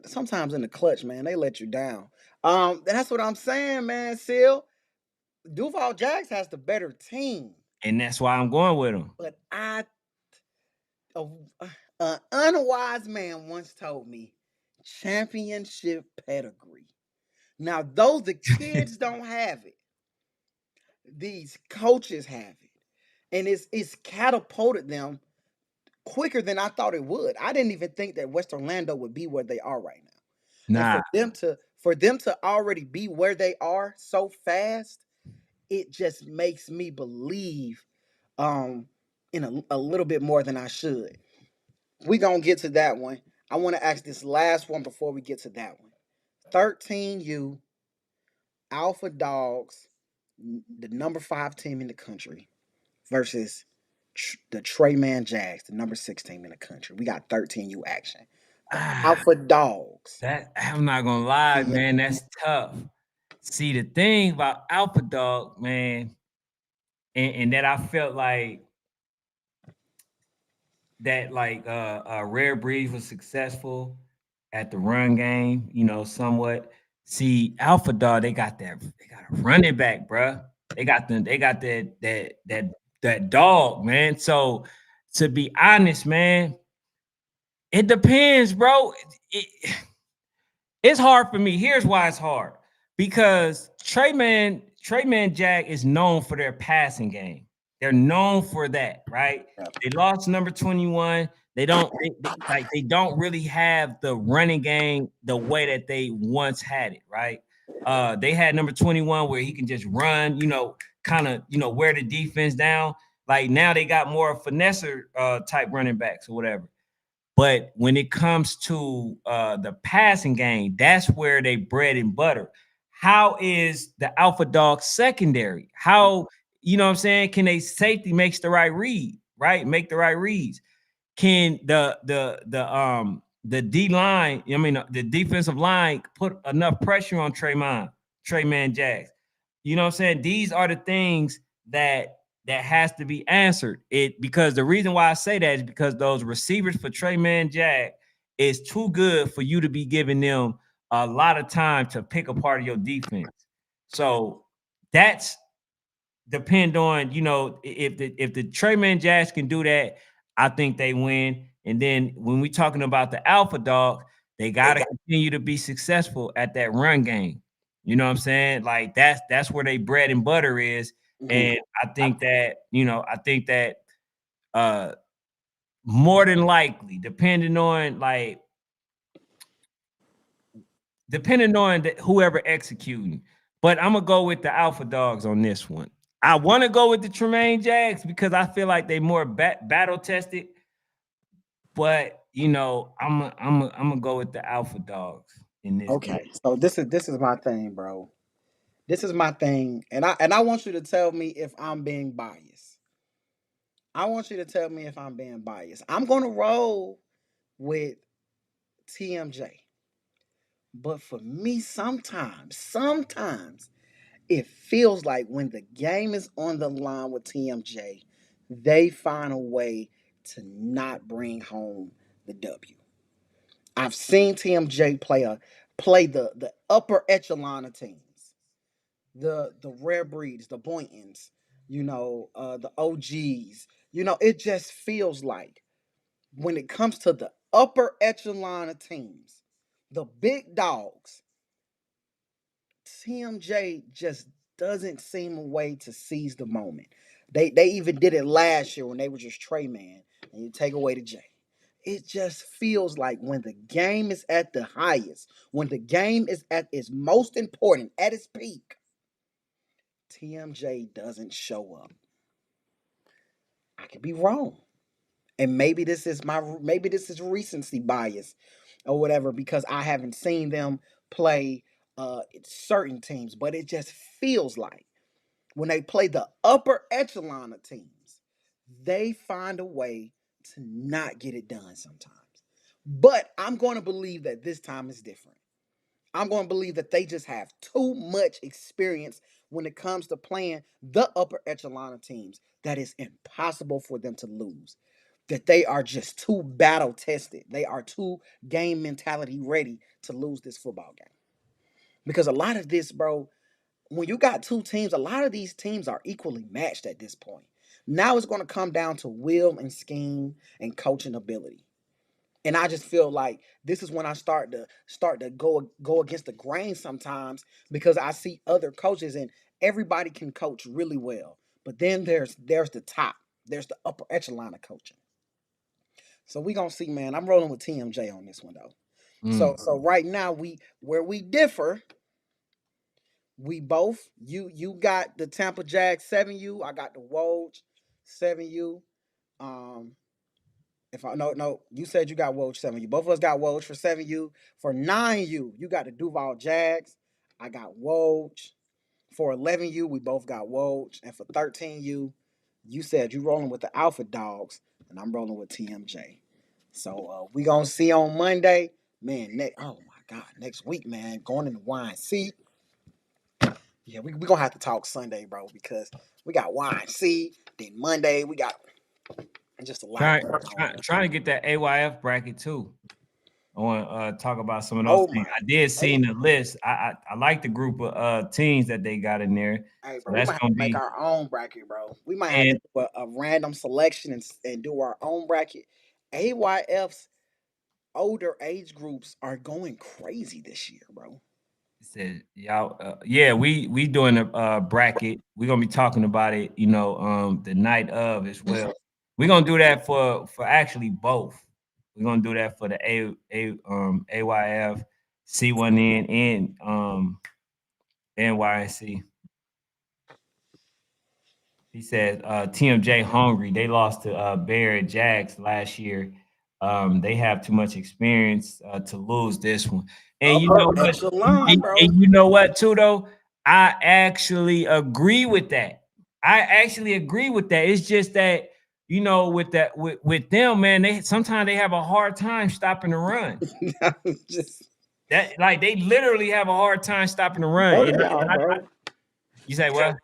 Sometimes in the clutch, man, they let you down. That's what I'm saying, man. Seal Duval Jags has the better team, And that's why I'm going with them. but a, an unwise man once told me, championship pedigree. Now, though the kids don't have it, these coaches have it, and it's catapulted them quicker than I thought it would. I didn't even think that West Orlando would be where they are right now. And Nah. for them to already be where they are so fast, it just makes me believe in a little bit more than I should. We gonna get to that one. I want to ask this last one before we get to that one. 13U Alpha Dogs, the number 5 team in the country, versus the Treyman Jags, the number 6 team in the country. We got 13U action. The Alpha Dogs. That I'm not gonna lie, Yeah. man. That's tough. See, the thing about Alpha Dog, man, and that I felt like Rare Breed was successful at the run game, somewhat. See, Alpha Dog, they got a running back, bruh. They got that dog, man. So to be honest, man, it depends, bro. It's hard for me. Here's why it's hard. Because Treyman Jack is known for their passing game. They're known for that, right? They lost number 21. They don't really have the running game the way that they once had it, right? They had number 21 where he can just run, kind of, wear the defense down. Like now they got more finesse type running backs or whatever. But when it comes to the passing game, that's where they bread and butter. How is the Alpha Dog secondary? How, what I'm saying? Can they safety makes the right read, right? Make the right reads. Can the D line, I mean the defensive line put enough pressure on Trayman Jackson. You know what I'm saying? These are the things that has to be answered. It because the reason why I say that is because those receivers for Trayman Jack is too good for you to be giving them a lot of time to pick apart of your defense. So that's depend on, if the Trayman Jacks can do that, I think they win. And then when we're talking about the alpha dog, they got to continue to be successful at that run game. You know what I'm saying? Like that's where they bread and butter is. And I think that, uh more than likely, depending on whoever executing. But I'm gonna go with the alpha dogs on this one. I want to go with the Tremaine Jags because I feel like they more battle tested. But I'm gonna go with the alpha dogs in this game. Okay, so this is my thing, bro. This is my thing, and I want you to tell me if I'm being biased. I want you to tell me if I'm being biased. I'm gonna roll with TMJ, but for me, sometimes it feels like when the game is on the line with TMJ, they find a way to not bring home the W. I've seen TMJ play the upper echelon of teams, the rare breeds, the Boyntons, the OGs. It just feels like when it comes to the upper echelon of teams, the big dogs, TMJ just doesn't seem a way to seize the moment. They even did it last year when they were just Trey Man, and you take away the J. It just feels like when the game is at the highest, when the game is at its most important, at its peak, TMJ doesn't show up. I could be wrong. And maybe this is recency bias or whatever because I haven't seen them play certain teams, but it just feels like when they play the upper echelon of teams, they find a way to not get it done sometimes. But I'm going to believe that this time is different. I'm going to believe that they just have too much experience when it comes to playing the upper echelon of teams that it's impossible for them to lose. That they are just too battle tested. They are too game mentality ready to lose this football game. Because a lot of this, bro, when you got two teams, a lot of these teams are equally matched at this point. Now it's going to come down to will and scheme and coaching ability. And I just feel like this is when I start to go against the grain sometimes because I see other coaches and everybody can coach really well. But then there's the top. There's the upper echelon of coaching. So we gonna see, man. I'm rolling with TMJ on this one though. So right now where we differ, we both you got the Tampa Jags 7U, I got the Woj 7U. Um if I no, you said you got Woj 7U. Both of us got Woj for 7U. For 9U, you got the Duval Jags. I got Woj. For 11U, we both got Woj. And for 13U, you said you rolling with the Alpha Dogs, and I'm rolling with TMJ. So we gonna see on Monday, man. Oh my God, next week, man, going in the YNC. Yeah, we gonna have to talk Sunday, bro, because we got YNC. Then Monday we got just a lot. Trying to get that AYF bracket too. I want to talk about some of those Oh things. my. I did see in the list. I like the group of teams that they got in there. Hey, So bro, we that's might have gonna to make be our own bracket, bro. We might have to and do a random selection and do our own bracket. AYF's older age groups are going crazy this year, bro. said y'all. Yeah, we doing a bracket. We're gonna be talking about it. The night of as well. We're gonna do that for actually both. We're gonna do that for the AYF C1N and NYC. He said TMJ hungry. They lost to Bear Jags last year. They have too much experience to lose this one. And you know Upper what? echelon, bro. And you know what too though? I actually agree with that. It's just that you know, with that with them, man, they sometimes they have a hard time stopping the run. Just That like they literally have a hard time stopping the run. no, they are, bro. You say, well,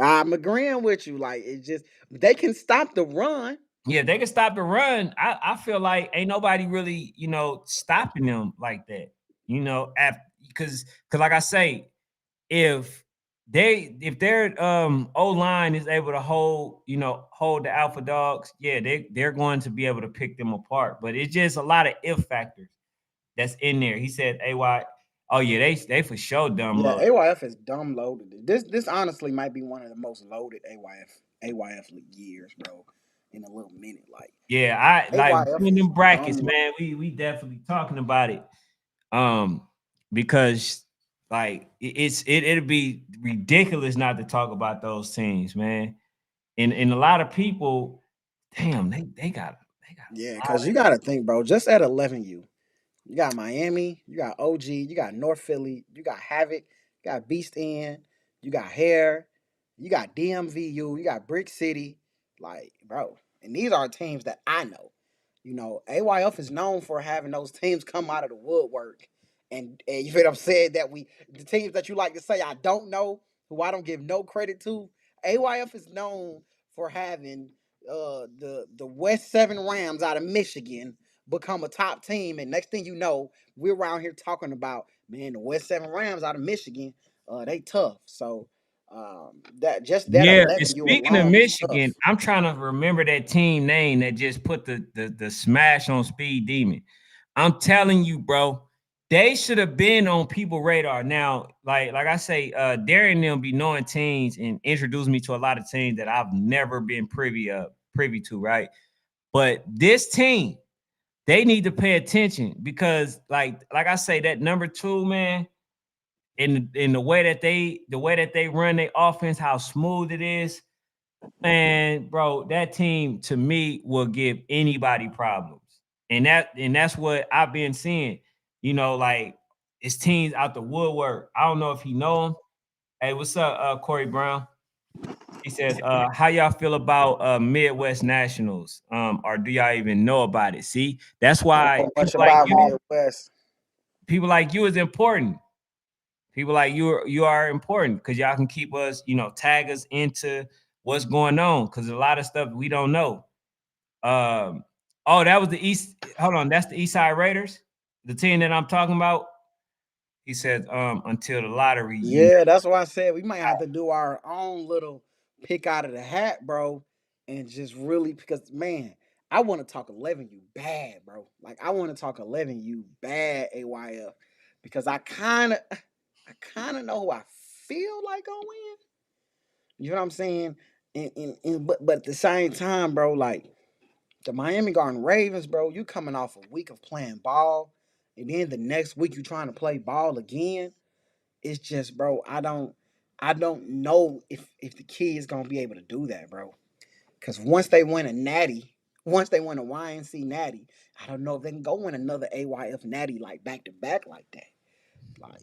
I'm agreeing with you. Like it just they can stop the run. yeah, they can stop the run. I feel like ain't nobody really, you know, stopping them like that. You know, because like I say, if if their O line is able to hold, you know, hold the alpha dogs, yeah, they're going to be able to pick them apart. But it's just a lot of if factors that's in there. He said, AY, oh yeah, they for sure dumb Yeah, loaded. AYF is dumb loaded. This honestly might be one of the most loaded AYF years, bro. In a little minute, like Yeah, I like AYF in is them brackets, dumb. man. We definitely talking about it. Um, because like it'd be ridiculous not to talk about those teams, man. And a lot of people, damn, they got Yeah, a lot because you got to think, bro. Just at 11U, you got Miami, you got OG, you got North Philly, you got Havoc, you got Beast End, you got Hare, you got DMVU, you got Brick City, like, bro. And these are teams that I know. You know, AYF is known for having those teams come out of the woodwork. And you feel what I'm saying? That the teams that you like to say I don't know, who I don't give no credit to, AYF is known for having the West 7 Rams out of Michigan become a top team. And next thing you know, we're around here talking about, man, the West 7 Rams out of Michigan, they tough. So that Yeah, 11 and you speaking of alone is Michigan, tough. I'm trying to remember that team name that just put the smash on Speed Demon. I'm telling you, bro, they should have been on people radar. Now, like I say, Darian them be knowing teams and introduce me to a lot of teams that I've never been privy to, right? But this team, they need to pay attention because, like I say, that number two man, in the way that they run their offense, how smooth it is, man, bro, that team to me will give anybody problems. And that's what I've been seeing. You know, like it's teams out the woodwork. I don't know if he know him. Hey, what's up, Corey Brown? He says, how y'all feel about Midwest Nationals? Or do y'all even know about it? See, that's I don't why know much about Midwest. people like you is important. People like you are important because y'all can keep us, you know, tag us into what's going on because a lot of stuff we don't know. Oh, that was the East. Hold on, that's the East Side Raiders, the team that I'm talking about. He said, until the lottery year. Yeah, that's why I said we might have to do our own little pick out of the hat, bro, and just really because man, I want to talk 11U bad, bro. Like I want to talk 11U bad AYF because I kind of know who I feel like going win. You know what I'm saying? But at the same time, bro, like the Miami Garden Ravens, bro, you coming off a week of playing ball, and then the next week you trying to play ball again. It's just, bro, I don't know if the kid is gonna be able to do that, bro. Cause once they win a YNC natty, I don't know if they can go win another AYF natty like back to back like that. Like,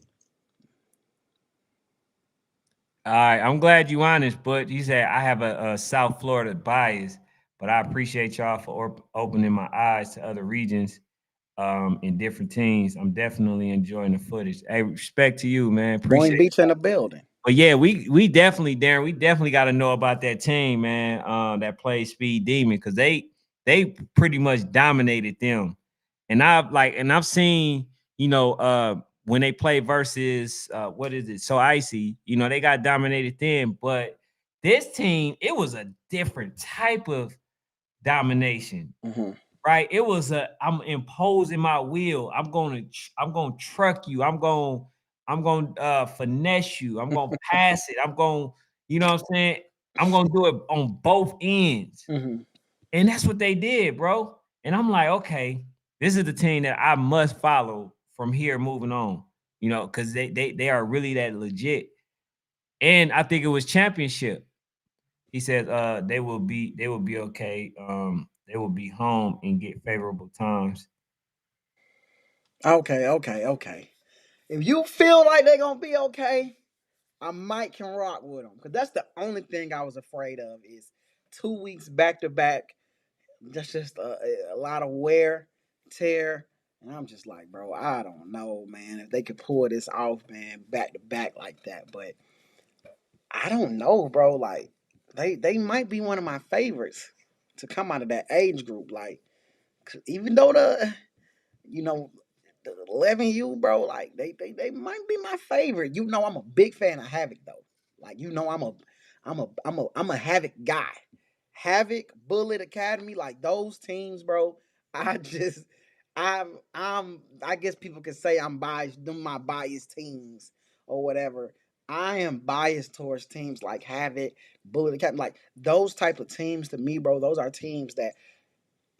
All right, I'm glad you honest, but you said I have a South Florida bias, but I appreciate y'all for opening my eyes to other regions in different teams. I'm definitely enjoying the footage. Hey, respect to you, man. Boynton Appreciate. Beach in the building. But yeah, we definitely, Darren, we definitely got to know about that team, man. That plays Speed Demon because they pretty much dominated them, and I've seen, you know, when they play versus what is it? So icy, you know, they got dominated then, but this team, it was a different type of domination, Hmm. right? It was I'm imposing my will. I'm gonna truck you. I'm gonna finesse you. I'm gonna pass it. I'm gonna, you know what I'm saying? I'm gonna do it on both ends. Hmm. And that's what they did, bro. And I'm like, okay, this is the team that I must follow from here moving on. You know, because they are really that legit. And I think it was championship. He said they will be okay. They will be home and get favorable times. Okay. If you feel like they're gonna be okay, I might can rock with them because that's the only thing I was afraid of is 2 weeks back to back. That's just a lot of wear, tear. And I'm just like, bro, I don't know, man, if they could pull this off, man, back to back like that. But I don't know, bro. Like they might be one of my favorites to come out of that age group. Like, 'cause even though you know, the 11U, bro, like they might be my favorite. You know, I'm a big fan of Havoc though. Like, you know, I'm a Havoc guy. Havoc, Bullet Academy, like those teams, bro. I just I guess people could say I'm biased, them my biased teams or whatever. I am biased towards teams like Havoc, Bullet Academy, like those type of teams to me, bro. Those are teams that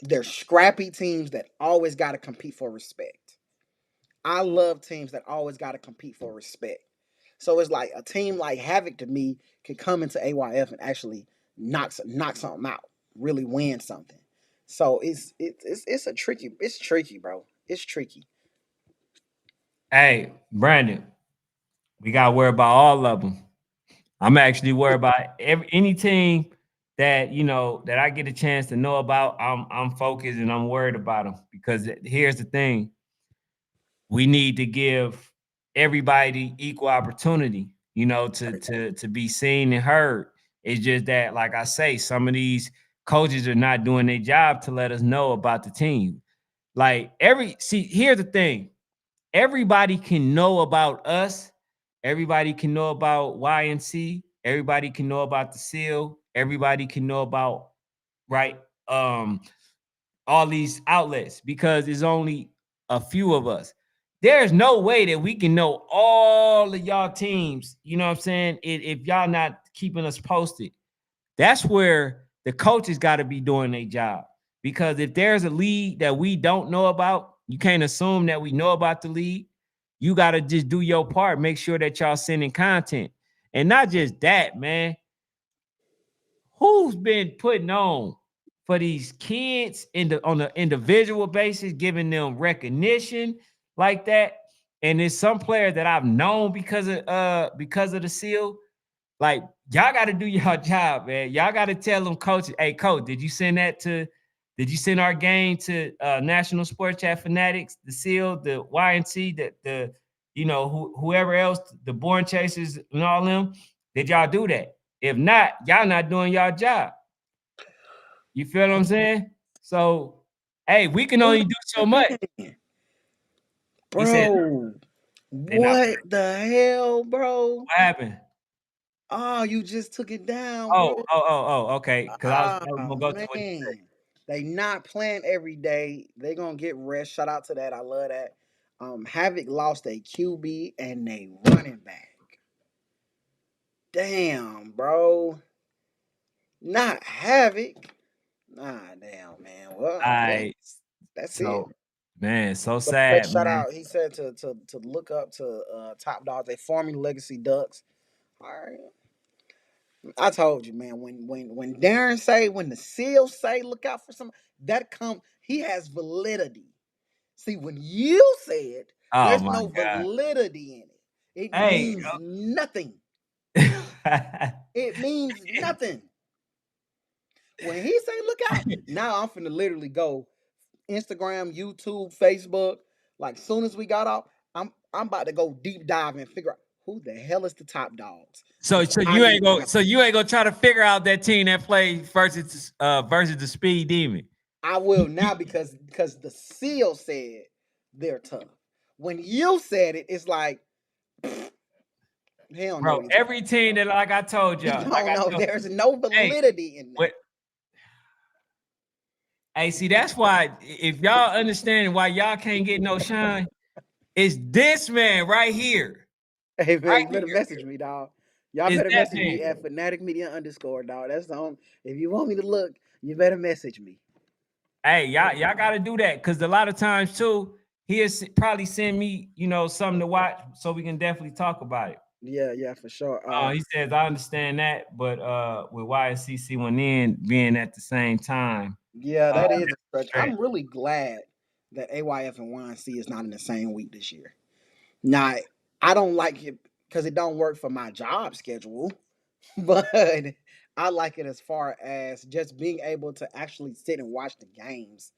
they're scrappy teams that always got to compete for respect. I love teams that always got to compete for respect. So it's like a team like Havoc to me could come into AYF and actually knock something out, really win something. So it's tricky, bro. It's tricky. Hey, Brandon, we gotta worry about all of them. I'm actually worried about any team that that I get a chance to know about. I'm focused and I'm worried about them because here's the thing: we need to give everybody equal opportunity, to be seen and heard. It's just that, like I say, some of these coaches are not doing their job to let us know about the team. Like here's the thing: everybody can know about us. Everybody can know about YNC. Everybody can know about the seal. Everybody can know about right all these outlets because there's only a few of us. There's no way that we can know all of y'all teams. You know what I'm saying? If y'all not keeping us posted, that's where the coaches got to be doing their job. Because if there's a league that we don't know about, you can't assume that we know about the league. You got to just do your part. Make sure that y'all sending content. And not just that, man. Who's been putting on for these kids on an individual basis, giving them recognition like that? And there's some players that I've known because of the seal. Like, y'all got to do your job, man. Y'all got to tell them coaches, hey, coach, did you send our game to National Sports Chat Fanatics, the seal, the YNC, whoever else, the Born Chasers and all them? Did y'all do that? If not, y'all not doing y'all job. You feel what I'm saying? So, hey, we can only do so much. He said Bro, they not. what the hell, bro? What happened? Oh, you just took it down, Oh, bro. oh, oh, oh. Okay, because I was Oh gonna go to what you said. man, they not playing every day. They gonna get rest. Shout out to that. I love that. Havoc lost a QB and a running back. Damn, bro. Not Havoc. Nah, damn, man. Well, yeah, I that's it. so man, so But say sad, shout man. out. He said to look up to Top Dogs. They forming Legacy Ducks. All right. I told you, man. When Darren say, when the seal say, look out for some, that come. He has validity. See, when you say it, Oh there's my no god. validity in it. It Hey. means nothing. It means nothing. When he say look out, now I'm finna literally go Instagram, YouTube, Facebook. Like soon as we got off, I'm about to go deep dive and figure out who the hell is the Top Dogs. so Cause so I you need ain't to go know. so you ain't gonna try to figure out that team that played versus the Speed Demon. I will now because the seal said they're tough. When you said it, it's like he don't know Bro, what he's talking every team that like I told about. He y'all, like don't I know. told There's no hey, validity in that. what hey, see, that's why if y'all understand why y'all can't get no shine, it's this man right here. Hey man, Right you better here. message me, dog. Y'all Is better that message man. me at fanatic media underscore, dog. That's the only. If you want me to look, you better message me. Hey, y'all gotta do that because a lot of times too, he'll probably send me, something to watch so we can definitely talk about it. Yeah, yeah, for sure. He says I understand that, but with YSCC one in being at the same time, Yeah, that is a stretch. stretch. I'm really glad that AYF and YNC is not in the same week this year. Now, I don't like it because it don't work for my job schedule. But I like it as far as just being able to actually sit and watch the games,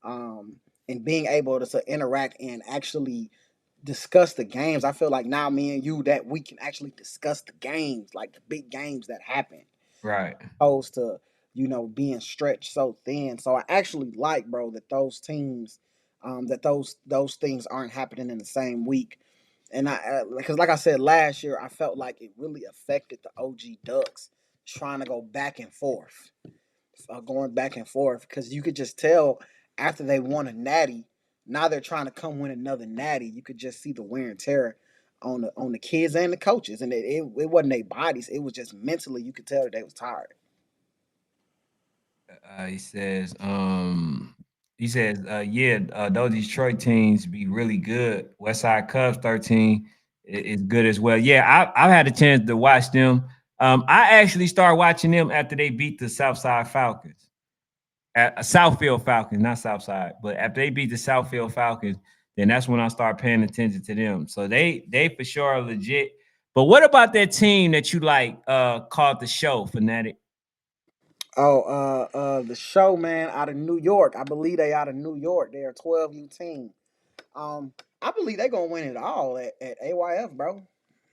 um, and being able to interact and actually discuss the games. I feel like now me and you that we can actually discuss the games, like the big games that happen, Right. opposed to being stretched so thin. So I actually like, bro, that those teams, that those things aren't happening in the same week. And I, because like I said last year, I felt like it really affected the OG Ducks trying to go back and forth, going back and forth, because you could just tell after they won a natty, now they're trying to come win another natty. You could just see the wear and tear on the kids and the coaches, and it wasn't their bodies. It was just mentally. You could tell that they was tired. He says, yeah, those Detroit teams be really good. West Side Cubs 13 is good as well. Yeah, I've had a chance to watch them. I actually started watching them after they beat the Southside Falcons. Southfield Falcons, not Southside, but after they beat the Southfield Falcons, then that's when I started paying attention to them. So they for sure are legit. But what about that team that you like called the Show, Fanatic? Oh, the show, man, out of New York. I believe they out of New York. They're a 12U team. I believe they gonna win it all at AYF, bro.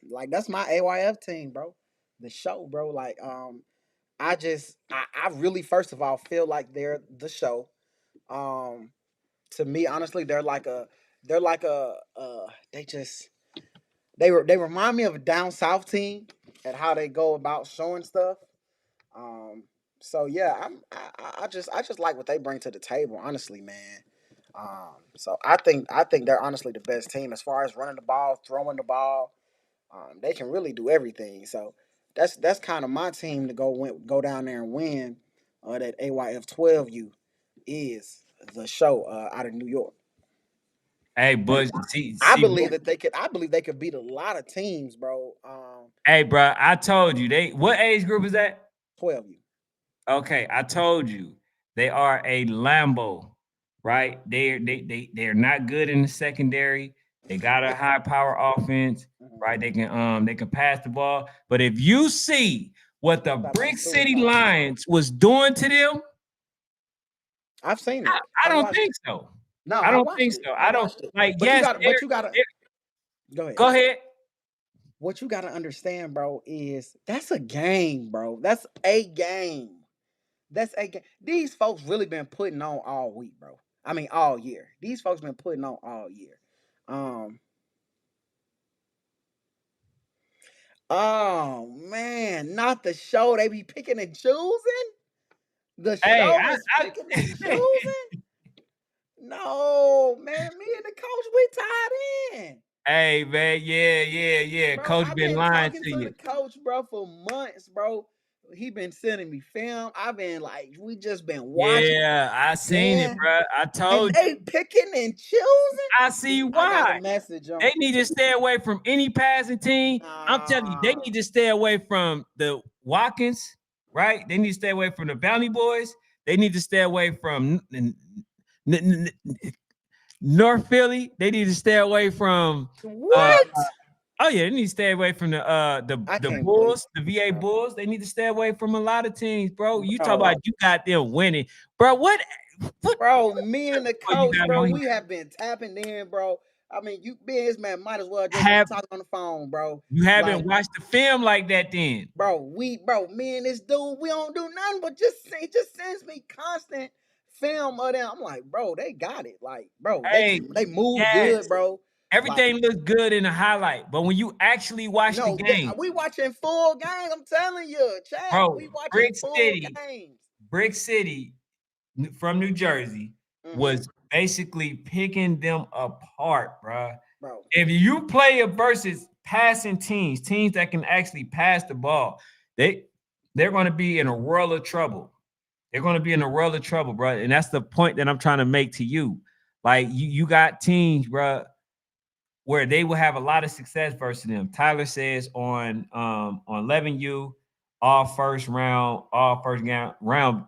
Like that's my AYF team, bro. The show, bro. Like, I really first of all feel like they're the show. Um, to me, honestly, they're like a they just they remind me of a down south team and how they go about showing stuff. Um, so yeah, I just like what they bring to the table, honestly, man. So I think they're honestly the best team as far as running the ball, throwing the ball. They can really do everything. So that's kind of my team to go down there and win. That AYF 12U is the show out of New York. Hey, And Bush, see, I see, believe that they could. I believe they could beat a lot of teams, bro. hey, bro, I told you they. What age group is that? 12U. Okay, I told you they are a Lambo, right? They're not good in the secondary. They got a high power offense, Mhm. right? They can pass the ball. But if you see what the Stop being Brick City suicide. Lions was doing to them, I've seen I, it. I I don't watched think it. so. No, I I don't watched think it. so. I I don't watched it. like. But you Yes, got. But you got to. Go ahead. go ahead. What you got to understand, bro, is that's a game, bro. That's a game. That's a game. These folks really been putting on all week, bro. I mean, all year. These folks been putting on all year. Um. Oh man, not the show. They be picking and choosing. The Hey, show is picking and I choosing. No, man. Me and the coach, we tied in. hey man, yeah. Bro, Coach I've been been lying talking to to you. the coach, bro, for months, bro. He been sending me film. I've been like, we just been watching, Yeah, I seen it, man. bro. I And told they you. picking and choosing. I see I got a why. message them. They need to stay away from any passing team. I'm telling you, they Uh, need to stay away from the Watkins, right? They need to stay away from the Bounty Boys. They need to stay away from North Philly. They need to stay away from uh what? oh yeah, they need to stay away from I the can't believe, Bulls, the VA bro. Bulls. They need to stay away from a lot of teams, bro. You talk Bro, about you got them winning. Bro, what bro, me and the you coach, got bro, on we have been tapping in, bro. I mean, you being this man might as well just be here? talking on the phone, bro. You Like, haven't watched the film like that then. bro, me and this dude, we don't do nothing but he just sends me constant film of them. I'm like, bro, they got it. Like, bro, Hey, they move yes, good, bro. Like, everything looks good in the highlight, but when you actually watch the no, game, we watching full games. I'm telling you, chat, bro, we watching Brick full City, games. Brick City from New Jersey Mm-hmm. was basically picking them apart, bro. Bro, If you play it versus passing teams that can actually pass the ball, they they're going to be in a world of trouble. They're going to be in a world of trouble, bro. And that's the point that I'm trying to make to you. Like you got teams, bro, where they will have a lot of success versus them. Tyler says on 11U, all first round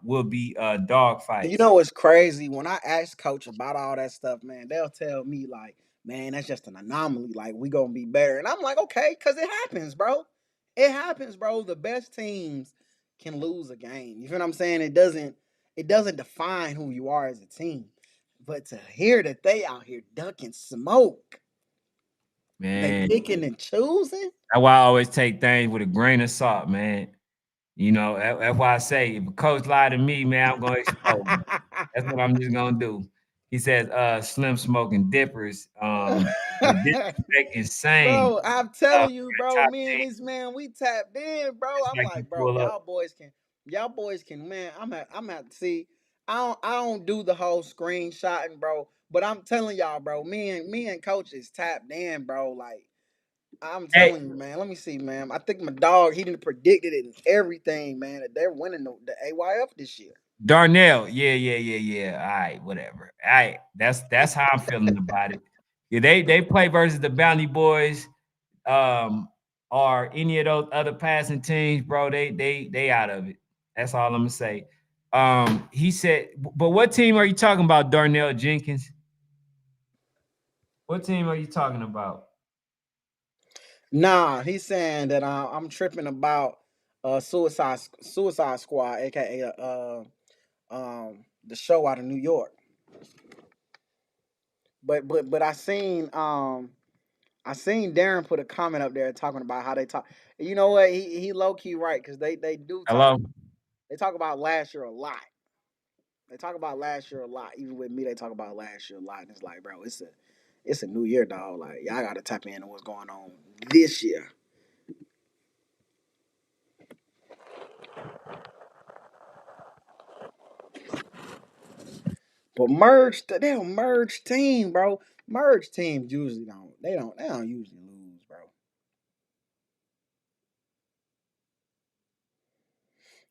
will be dog you fights. know what's crazy? When I ask coach about all that stuff, man, they'll tell me like, man, that's just an anomaly. Like, we gonna be better. And I'm like, okay, because it happens, bro. It happens, bro. The best teams can lose a game. You feel what I'm saying? It doesn't define who you are as a team. But to hear that they out here ducking smoke, they Man, picking and choosing. that's why I always take things with a grain of salt, man. You know, that's why I say if a coach lied to me, man, I'm gonna expose him. That's what I'm just gonna do. He says, Slim Smoking Dippers, the disrespect is insane. Bro, I'm telling you, We're bro, top me and 10. this man, we tapped in, bro. It's I'm like you like, bro, pull up. y'all boys can, man. I'm at see. I don't do the whole screenshotting, bro. But I'm telling y'all, bro, me and coach is tapped in, bro. Like, I'm Hey, telling you, man. Let me see, man. I think my dog, he didn't predicted it and everything, man, that they're winning the AYF this year. Darnell, yeah. All right, whatever. All right, that's how I'm feeling about it. Yeah, they play versus the Bounty Boys, um, or any of those other passing teams, bro. They out of it. That's all I'm gonna say. He said, but what team are you talking about, Darnell Jenkins? What team are you talking about? Nah, he's saying that I'm tripping about Suicide Squad, aka the show out of New York. But I seen Darren put a comment up there talking about how they talk. You know what? He low key right because they do talk. Hello, They talk about last year a lot. They talk about last year a lot. Even with me, they talk about last year a lot. And it's like, bro, it's a new year, dog. Like, y'all gotta tap into what's going on this year. But they don't merge team, bro. Merge teams usually don't. They don't usually lose, bro.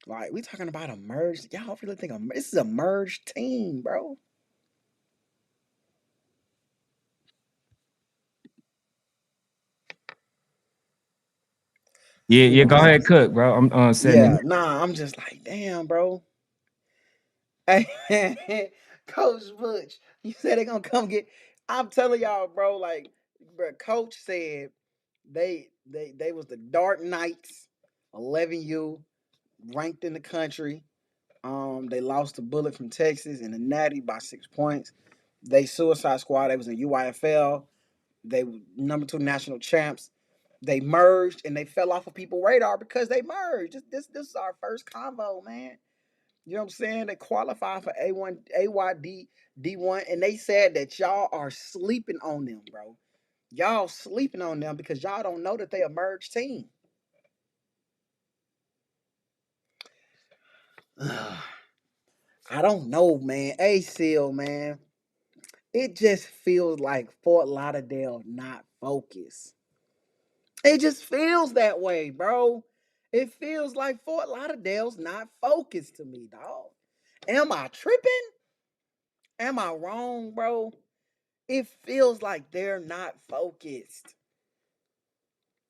Like, we talking about a merge. Y'all really think this is a merged team, bro? yeah. Yeah, Go ahead, cook, bro. I'm sending yeah. it. Nah, I'm just like, damn, bro. Hey, Coach Butch, you said they gonna come get. I'm telling y'all, bro. Like, bro, Coach said they was the Dark Knights, 11U, ranked in the country. They lost the Bullet from Texas in the Natty by 6 points. They Suicide Squad. They was in UIFL. They were number 2 national champs. They merged and they fell off of people's radar because they merged. This is our first convo, man. You know what I'm saying? They qualify for A1 AYD D1, and they said that y'all are sleeping on them, bro. Y'all sleeping on them because y'all don't know that they a merged team. I don't know, man. ACL, man. It just feels like Fort Lauderdale not focused. It just feels that way, bro. It feels like Fort Lauderdale's not focused to me, dog. Am I tripping? Am I wrong, bro? It feels like they're not focused.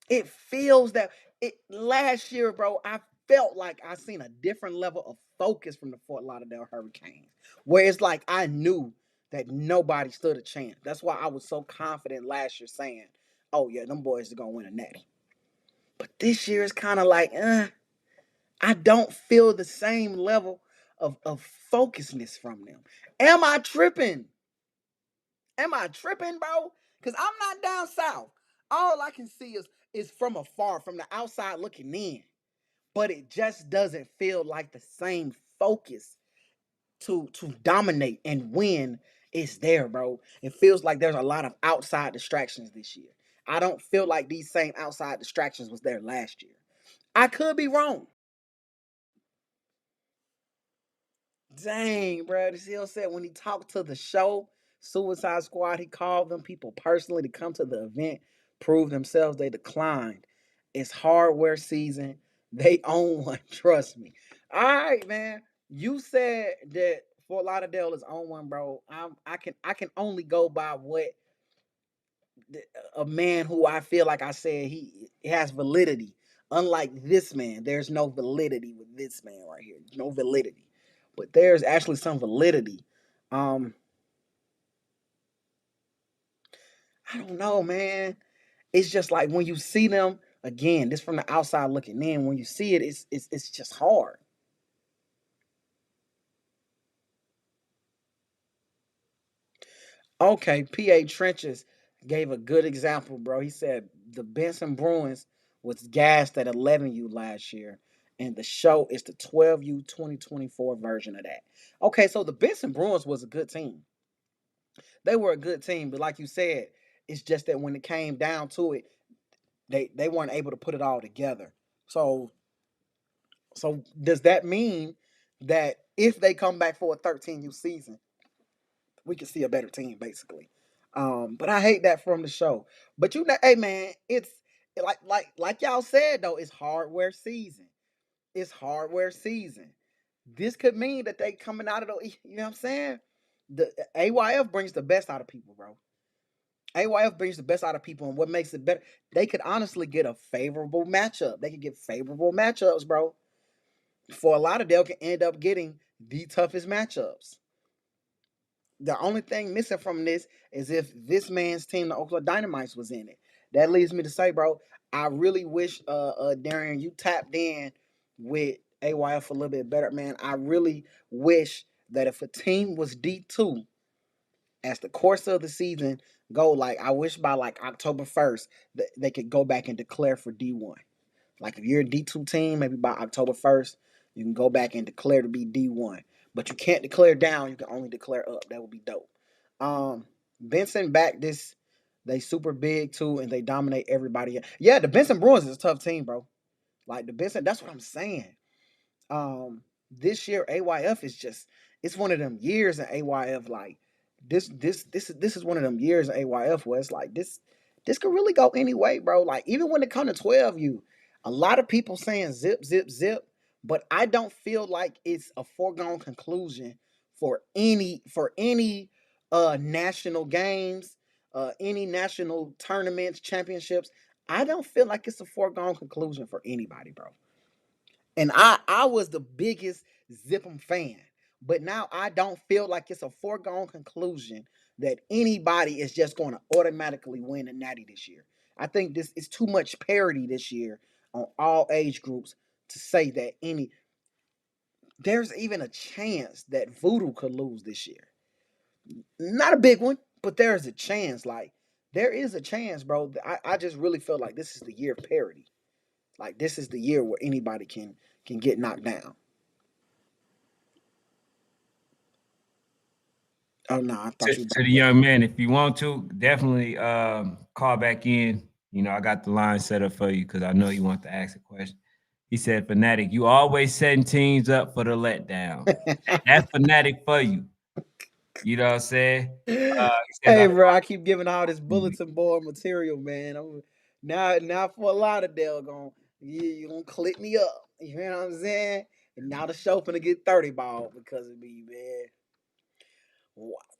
It feels that it last year, bro. I felt like I seen a different level of focus from the Fort Lauderdale Hurricanes, where it's like I knew that nobody stood a chance. That's why I was so confident last year, saying, "Oh yeah, them boys are gonna win a natty." But this year is kind of like, I don't feel the same level of focusedness from them. Am I tripping? Am I tripping, bro? Because I'm not down south. All I can see is from afar, from the outside looking in. But it just doesn't feel like the same focus to dominate and win is there, bro. It feels like there's a lot of outside distractions this year. I don't feel like these same outside distractions was there last year. I could be wrong. Dang, bro. This Hill said when he talked to the show, Suicide Squad, he called them people personally to come to the event, prove themselves. They declined. It's hardware season. They own one. Trust me. All right, man. You said that Fort Lauderdale is on one, bro. I can only go by what a man who I feel like I said he has validity. Unlike this man, there's no validity with this man right here. No validity. But there's actually some validity. Um, I don't know, man. It's just like when you see them Again, this from the outside looking in. When you see it, it's just hard. Okay, PA Trenches gave a good example, bro. He said the Benson Bruins was gassed at 11U last year, and the show is the 12U 2024 version of that. Okay, so the Benson Bruins was a good team. They were a good team, but like you said, it's just that when it came down to it, they weren't able to put it all together. So does that mean that if they come back for a 13U season, we can see a better team, basically? But I hate that from the show. But you know, hey man, it's like y'all said though, it's hardware season. It's hardware season. This could mean that they coming out of the, you know what I'm saying? The AYF brings the best out of people, bro. AYF brings the best out of people, and what makes it better, they could honestly get a favorable matchup. They could get favorable matchups, bro. For a lot of them, can end up getting the toughest matchups. The only thing missing from this is if this man's team, the Oklahoma Dynamites, was in it. That leads me to say, bro, I really wish Darian, you tapped in with AYF a little bit better, man. I really wish that if a team was D2 as the course of the season go, like I wish by like October 1st that they could go back and declare for D1. Like if you're a D2 team, maybe by October 1st, you can go back and declare to be D1. But you can't declare down, you can only declare up. That would be dope. Benson back this, they super big too, and they dominate everybody. Yeah, the Benson Bruins is a tough team, bro. Like the Benson, that's what I'm saying. This year AYF is just, it's one of them years in AYF, like this is one of them years in AYF where it's like this could really go any way, bro. Like even when it comes to 12U, a lot of people saying zip, zip, zip, but I don't feel like it's a foregone conclusion for any national games, any national tournaments, championships. I don't feel like it's a foregone conclusion for anybody, bro. And I was the biggest Zip'em fan. But now I don't feel like it's a foregone conclusion that anybody is just going to automatically win a natty this year. I think this is too much parity this year on all age groups to say that any there's even a chance that Voodoo could lose this year. Not a big one, but there's a chance. Like there is a chance, bro. I just really feel like this is the year of parity. Like this is the year where anybody can get knocked down. Oh no, I thought you were To the saying young man, if you want to, definitely call back in. You know, I got the line set up for you because I know you want to ask a question. He said, Fanatic, you always setting teams up for the letdown. That's Fanatic for you. You know what I'm saying? He says, I hey, bro, I thought keep giving all this you bulletin board material, man. Now for a lot of Dell going, you gonna click me up. You know what I'm saying? And now the show finna get 30 ball because of me, man.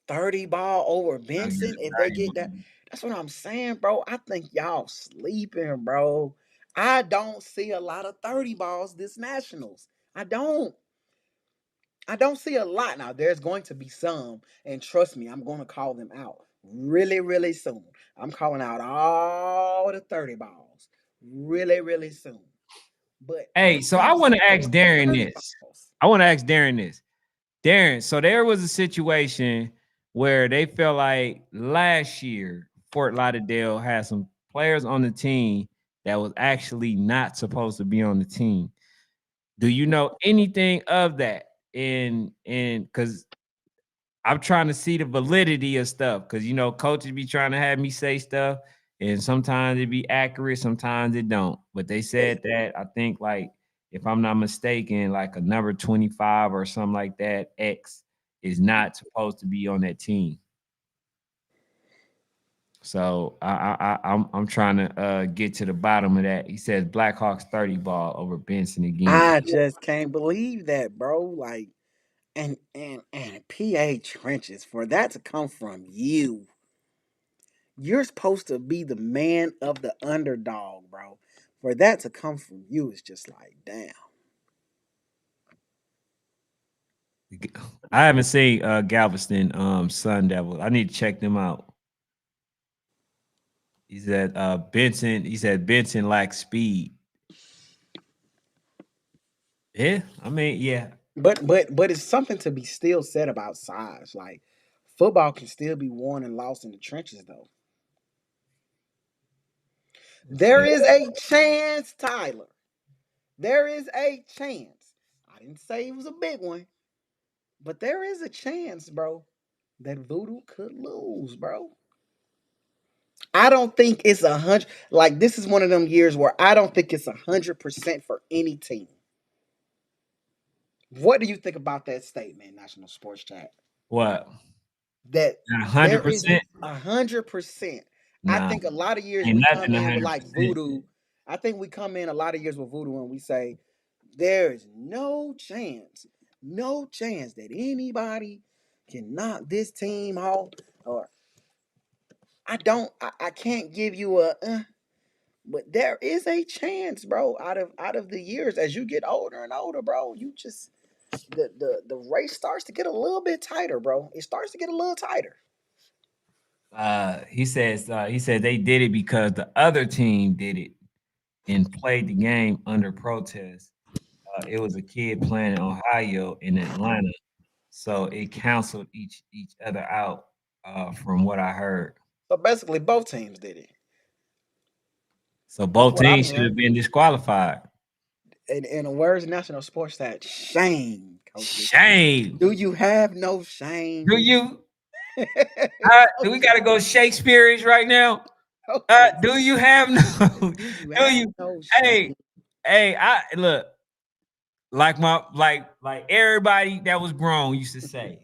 30 ball over know you're Benson if they get that. valuable. That's what I'm saying, bro. I think y'all sleeping, bro. I don't see a lot of 30 balls this nationals. I don't. I don't see a lot now. There's going to be some, and trust me, I'm going to call them out really, really soon. I'm calling out all the 30 balls really, really soon. But I Hey, so I don't want see to a ask lot of Darren 30 this. balls. I want to ask Darren this. Darren, so there was a situation where they felt like last year Fort Lauderdale had some players on the team that was actually not supposed to be on the team. Do you know anything of that? And because I'm trying to see the validity of stuff, because you know coaches be trying to have me say stuff, and sometimes it be accurate, sometimes it don't. But they said that I think like if I'm not mistaken, like a number 25 or something like that, X is not supposed to be on that team. So I'm trying to get to the bottom of that. He says Blackhawks 30 ball over Benson again. I just can't believe that, bro. Like, and PA Trenches, for that to come from you. You're supposed to be the man of the underdog, bro. For that to come from you is just like, damn. I haven't seen Galveston Sun Devil. I need to check them out. He said Benson. He said Benson lacks speed. Yeah, I mean, yeah. But it's something to be still said about size. Like football can still be won and lost in the trenches, though. There is a chance, Tyler. There is a chance. I didn't say it was a big one, but there is a chance, bro, that Voodoo could lose, bro. I don't think it's 100. Like this is one of them years where I don't think it's 100% for any team. What do you think about that statement, National Sports Chat? What? That Not there isn't 100%? 100%. I Nah, think a lot of years ain't we nothing come in with like 100%. Voodoo. I think we come in a lot of years with Voodoo and we say there is no chance that anybody can knock this team off. Or I can't give you a but there is a chance, bro. Out of the years, as you get older and older, bro, you just the race starts to get a little bit tighter, bro. It starts to get a little tighter. He said they did it because the other team did it and played the game under protest. It was a kid playing in Ohio in Atlanta, so it canceled each other out. From what I heard, So basically, both teams did it. so That's both what I'm teams should hearing. have been disqualified. In the words of National Sports Stat, shame, coaches. Shame. Do you have no shame? Do you? Do we got to Coaches, go Shakespeare's right now? coaches, Do you have no? do you Do have you? no Hey, shame? hey, I look like everybody that was grown used to say.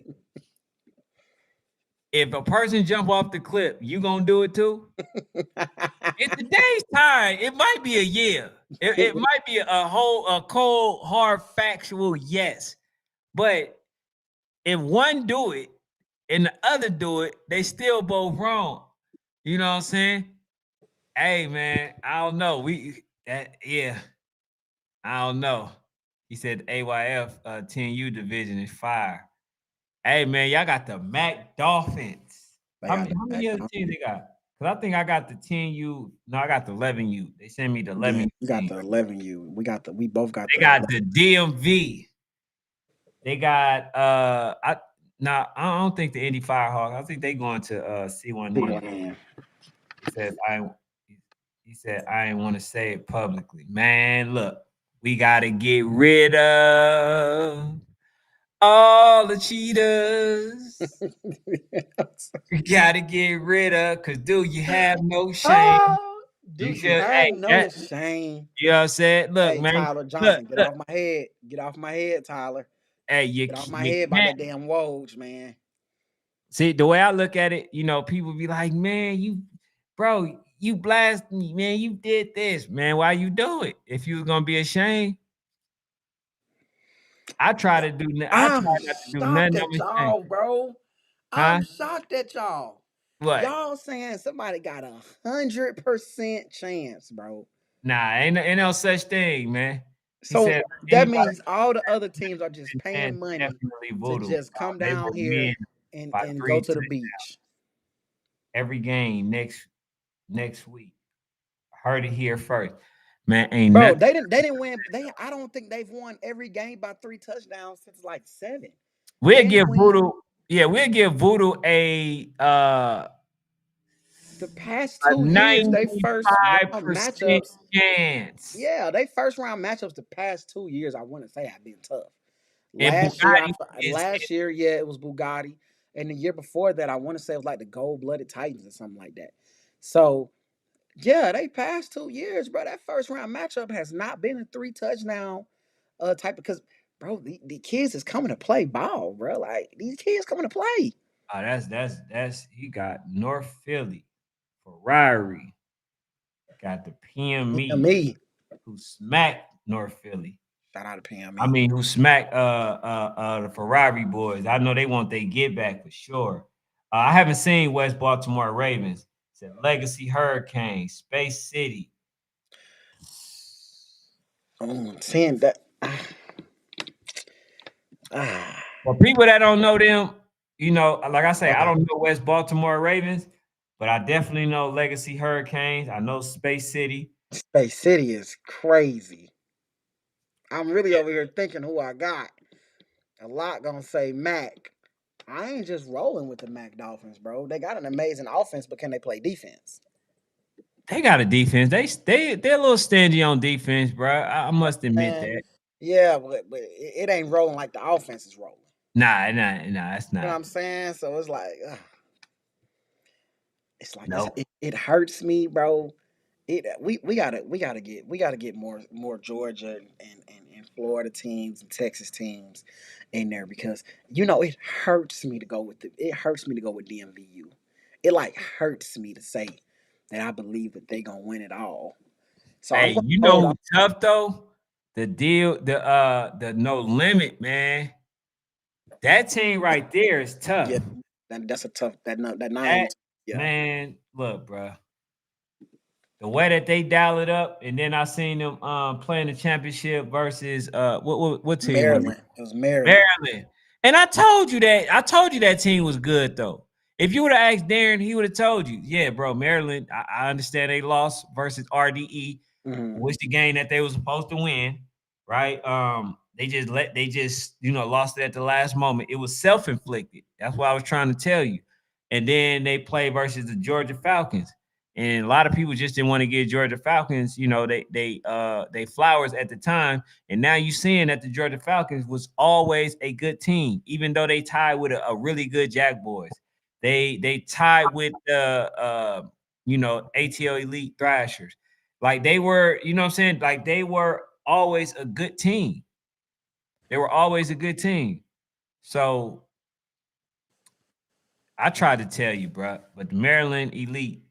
If a person jump off the cliff, you gonna do it too? In today's time, it might be a yeah. It might be a cold, hard, factual yes. But if one do it and the other do it, they still both wrong. You know what I'm saying? Hey man, I don't know. Yeah, I don't know. He said AYF 10U division is fire. Hey man, y'all got the Mac Dolphins. They How got many, the how back many other on. teams they got? Because I think I got the 10U. No, I got the 11U. They sent me the Yeah, 11U we got team. the 11U. We both got They the got the DMV. They got I now I don't think the Indy Firehawks. I think they going to C1N. C1N. He says he said I didn't want to say it publicly. Man, look, we gotta get rid of all the cheaters. We gotta get rid of because dude, you have no shame. Oh, do You you should have hey no that shame? you know what I'm saying? Look, Hey, man. Tyler Look, Johnson, get look. off my head. Get off my head, Tyler. Hey, Get off my you head about can't that damn Woj, man. see the way I look at it, people be like, man, you blast me, man, you did this, man. Why you do it? If you was gonna be ashamed, I try I'm not to do shocked nothing I'm at ashamed. y'all, bro. Huh? I'm shocked at y'all. What? Y'all saying somebody got 100% chance, bro. Nah, ain't no such thing, man. He So said that anybody means all the other teams are just man paying money definitely to voodoo. just come They down will here win and by and go three to the touchdowns beach. every game next week. I heard it here first. Man, ain't Bro, nothing. they didn't win. I don't think they've won every game by 3 touchdowns since like 7. They We'll didn't give win Voodoo, yeah, we'll give Voodoo the past a 2 years. They first round 95% matchups. chance. Yeah, they first round matchups the past 2 years. I want to say have been tough. And Last year, Bugatti is yeah, it was Bugatti, and the year before that, I want to say it was like the Gold Blooded Titans or something like that. So yeah, they past 2 years, bro. That first round matchup has not been a 3 touchdown type because, bro, the kids is coming to play ball, bro. Like these kids coming to play. that's he got North Philly, Ferrari, got the PME PME, who smacked North Philly. shout out to I PME. mean, who smacked the Ferrari boys. I know they want they get back for sure. I haven't seen West Baltimore Ravens. Said Legacy Hurricanes, Space City. Saying that. Ah, For people that don't know them, like I say, I uh, don't know West Baltimore Ravens, but I definitely know Legacy Hurricanes. I know Space City. Space City is crazy. I'm really over here thinking who I got. A lot gonna say Mac. I ain't just rolling with the Mac Dolphins, bro. They got an amazing offense, but can they play defense? They got a defense. They're a little stingy on defense, bro. I must admit And that. yeah, but it ain't rolling like the offense is rolling. Nah, it's You know what not. I'm saying? So it's like, No. it hurts me, bro. We gotta get more Georgia and Florida teams and Texas teams in there because it hurts me to go with DMVU. It like hurts me to say that I believe that they gonna win it all. So I'm Hey, gonna you know hold who's off. tough though? The No Limit, man. That team right there is Yeah, tough. that's a tough that 9 That yeah. man, look, bro. The way that they dial it up, and then I seen them playing the championship versus what team was it? Maryland. It was Maryland. Maryland. And I told you that team was good though. If you would have asked Darren, he would have told you, yeah, bro, Maryland. I understand they lost versus RDE, Mhm. which the game that they were supposed to win, right? They just lost it at the last moment. It was self-inflicted. That's what I was trying to tell you. And then they play versus the Georgia Falcons. And a lot of people just didn't want to give Georgia Falcons, they flowers at the time. And now you're seeing that the Georgia Falcons was always a good team, even though they tied with a really good Jack Boys. They tied with the ATL Elite Thrashers. Like they were, you know what I'm saying? Like they were always a good team. They were always a good team. So I tried to tell you, bro, but the Maryland Elite,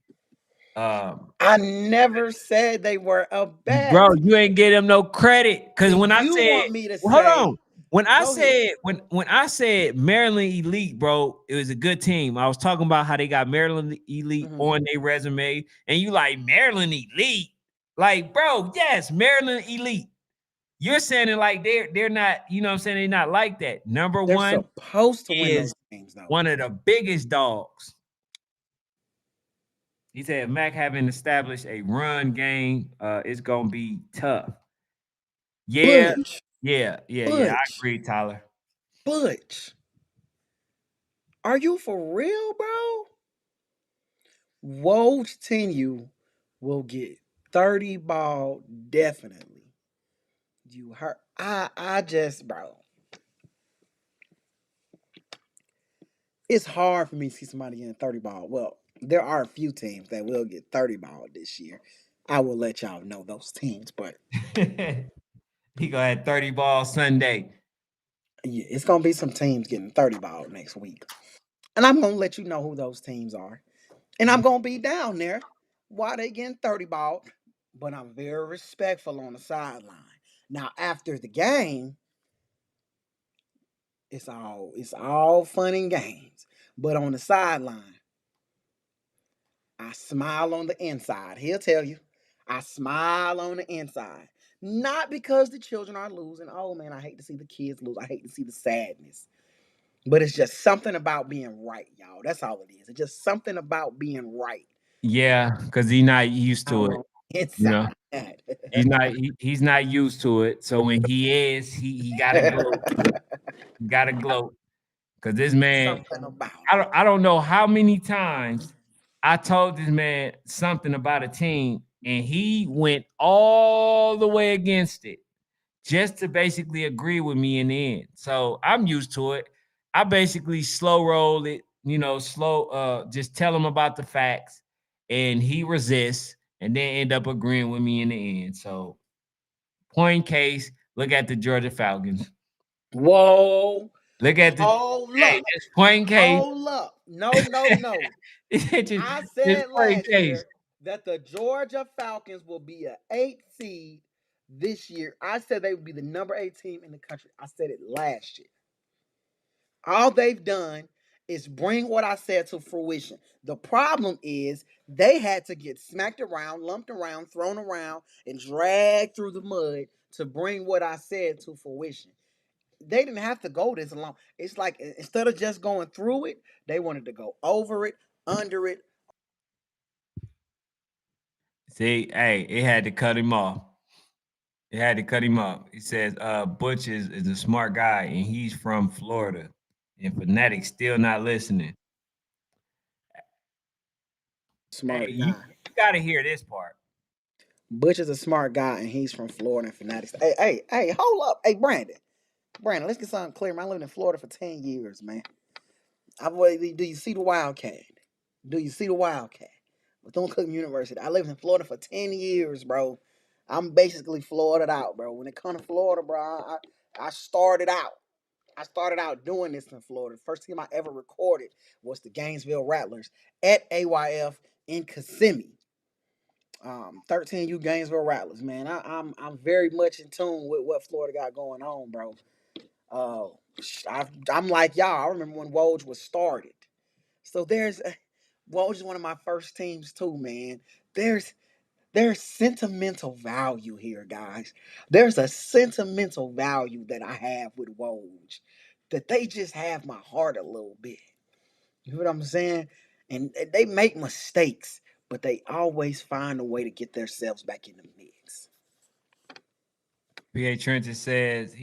um, I never said they were a bad bro, team. you ain't get them no credit. Cause when I You said, want me to well, hold say, on. When I go ahead. said when I said Maryland Elite, bro, it was a good team. I was talking about how they got Maryland Elite Mhm. on their resume, and you like Maryland Elite, like, bro, yes, Maryland Elite. You're saying it like they're not, you know what I'm saying? They're not like that. Number They're one supposed to win those is games, though. one of the biggest dogs. He said Mac having established a run game, it's gonna be tough. Yeah, Butch, yeah. I Butch, agree, Tyler. Butch. Are you for real, bro? Woj Tenue will get 30 ball definitely. You heard? I just, bro. It's hard for me to see somebody getting 30 ball. Well, there are a few teams that will get 30 ball this year. I will let y'all know those teams, but He gonna have 30 ball Sunday. yeah, it's gonna be some teams getting 30 ball next week. And I'm gonna let you know who those teams are. And I'm gonna be down there while they getting 30 ball. But I'm very respectful on the sideline. Now after the game, it's all fun and games. But on the sideline, I smile on the inside. He'll tell you. I smile on the inside. Not because the children are losing. Oh man, I hate to see the kids lose. I hate to see the sadness. But it's just something about being right, y'all. That's all it is. It's just something about being right. Yeah, because he's not used to it. On You know, inside. he's not used to it. So when he is, he gotta gloat. He gotta gloat. Cause this man, Something about I don't know how many times I told this man something about a team, and he went all the way against it just to basically agree with me in the end. So I'm used to it. I basically slow roll it, just tell him about the facts, and he resists, and then end up agreeing with me in the end. So point case, look at the Georgia Falcons. it. Whoa. Look at the Hold hey, up. just point case. Hold up. No, no, no. just, I just said point last case. year that the Georgia Falcons will be an 8 seed this year. I said they would be the number 8 team in the country. I said it last year. All they've done is bring what I said to fruition. The problem is they had to get smacked around, lumped around, thrown around, and dragged through the mud to bring what I said to fruition. They didn't have to go this long. It's like instead of just going through it, they wanted to go over it, under it, See, hey, it had to cut him off. It had to cut him off. He says, Butch is a smart guy and he's from Florida. And Fanatics still not listening. Hey, Smart you guy. gotta hear this part. Butch is a smart guy, and he's from Florida and Fanatics. Hey, hold up. Hey, Brandon, let's get something clear, man. I lived in Florida for 10 years, man. Do you see the Wildcat? Do you see the Wildcat? Bethune-Cookman University. I lived in Florida for 10 years, bro. I'm basically Floridaed out, bro. When it comes to Florida, bro, I started out. I started out doing this in Florida. The first team I ever recorded was the Gainesville Rattlers at AYF in Kissimmee. 13U Gainesville Rattlers, man. I'm very much in tune with what Florida got going on, bro. Uh, I'm like y'all. I remember when Woj was started. So Woj is one of my first teams too, man. There's there's sentimental value here, guys. There's a sentimental value that I have with Woj, that they just have my heart a little bit. You know what I'm saying? And they make mistakes, but they always find a way to get themselves back in the mix. PA Trenton says,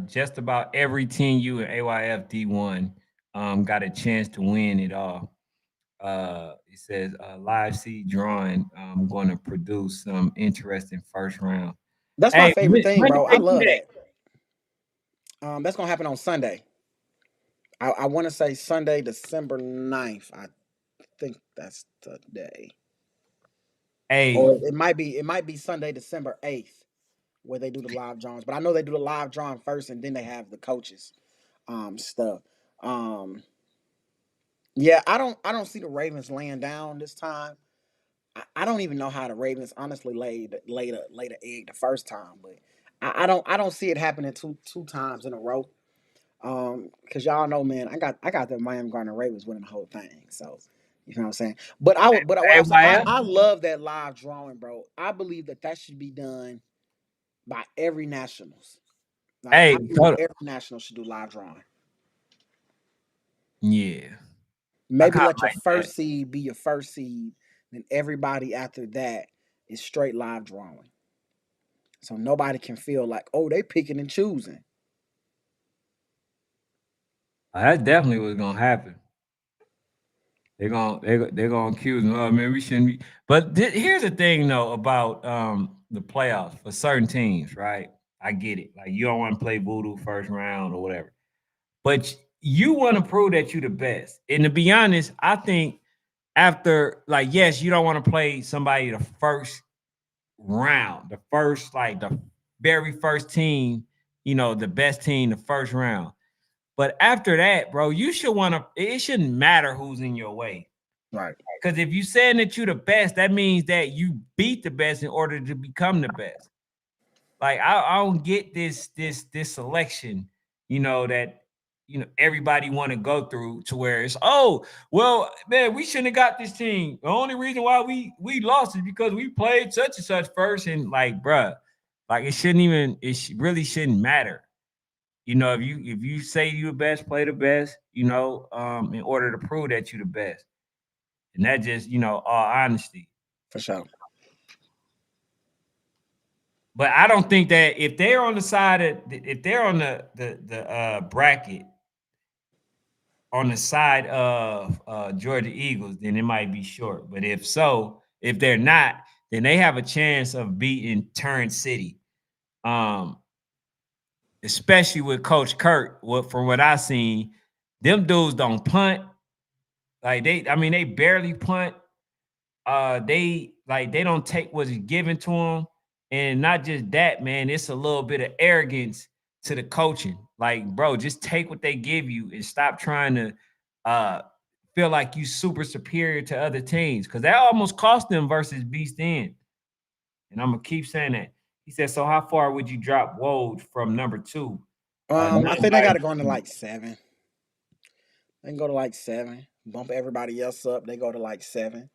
just about every team you in AYF D1 got a chance to win it all. He says live seed drawing going to produce some interesting first round. That's my Hey, favorite thing, when did bro. I they do love that? that. That's gonna happen on Sunday. I want to say Sunday, December 9th. I think that's today. Or Hey, it might be Sunday, December 8th, where they do the live drawings. But I know they do the live drawing first, and then they have the coaches stuff. Um, yeah, I don't see the Ravens laying down this time. I don't even know how the Ravens honestly laid the egg the first time, but I don't see it happening two times in a row. Because y'all know, man, I got the Miami Gardner Ravens winning the whole thing. So you know what I'm saying. But I would, but what I'm saying, AYF. I love that live drawing, bro. I believe that should be done by every nationals. Like Hey, I believe every national should do live drawing. yeah, I Maybe kind of let your like that. first seed be your first seed, then everybody after that is straight live drawing. So nobody can feel like, oh, they picking and choosing. That definitely was gonna happen. They're gonna accuse them. Oh man, we shouldn't be. But here's the thing though about the playoffs for certain teams, right? I get it. Like you don't want to play voodoo first round or whatever, but you want to prove that you're the best. And to be honest, I think after like yes, you don't want to play somebody the first round, the first like the very first team, the best team, the first round. But after that, bro, you should want to. It shouldn't matter who's in your way. Right. Because if you saying that you're the best, that means that you beat the best in order to become the best. Like I don't get this selection, that everybody want to go through to where it's well, man, we shouldn't have got this team. The only reason why we lost is because we played such and such first, and like, bruh, like really shouldn't matter. If you say you the best, play the best, in order to prove that you the best. And that just, all honesty. For sure. But I don't think that if they're on the side of if they're on the bracket on the side of Georgia Eagles, then it might be short. But if they're not, then they have a chance of beating Turn City. Um, Especially with Coach Kurt. From what I seen, them dudes don't punt. Like they barely punt. They don't take what's given to them, and not just that, man. It's a little bit of arrogance to the coaching. Like, bro, just take what they give you and stop trying to uh feel like you super superior to other teams because that almost cost them versus Beast End. And I'm gonna keep saying that. He said, "So how far would you drop Wode from number two?" I think they got to go into like 7. They can go to like 7. Bump everybody else up. They go to like 7.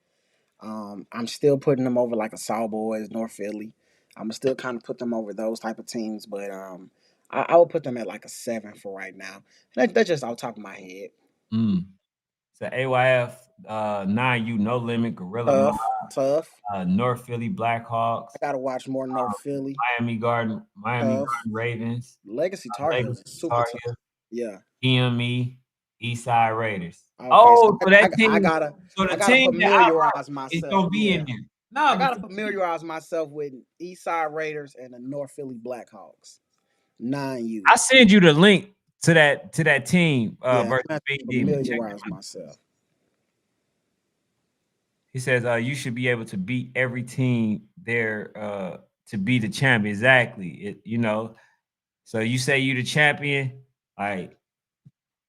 I'm still putting them over like a Saw Boys, North Philly. I'm still kind of put them over those type of teams, but I would put them at like a 7 for right now. That's just off the top of my head. Mm. So AYF, 9U, No Limit, Gorilla Mob, Tough. North Philly Blackhawks, I gotta watch more North Philly. Miami Tough. Garden Ravens, Legacy Tar Heels Legacy is super Tar tough. Heels, Yeah. EME, Eastside Raiders. Okay. So Oh, so that I team, gotta so the I gotta team that I familiarize wrote is myself. gonna be in Yeah. there. No, I but gotta familiarize myself with Eastside Raiders and the North Philly Blackhawks. 9U. I send you the link to that team Yeah, I'm versus gonna have Big to Demon. Check familiarize it out. myself. He says you should be able to beat every team there to be the champion. Exactly. So you say you the champion, like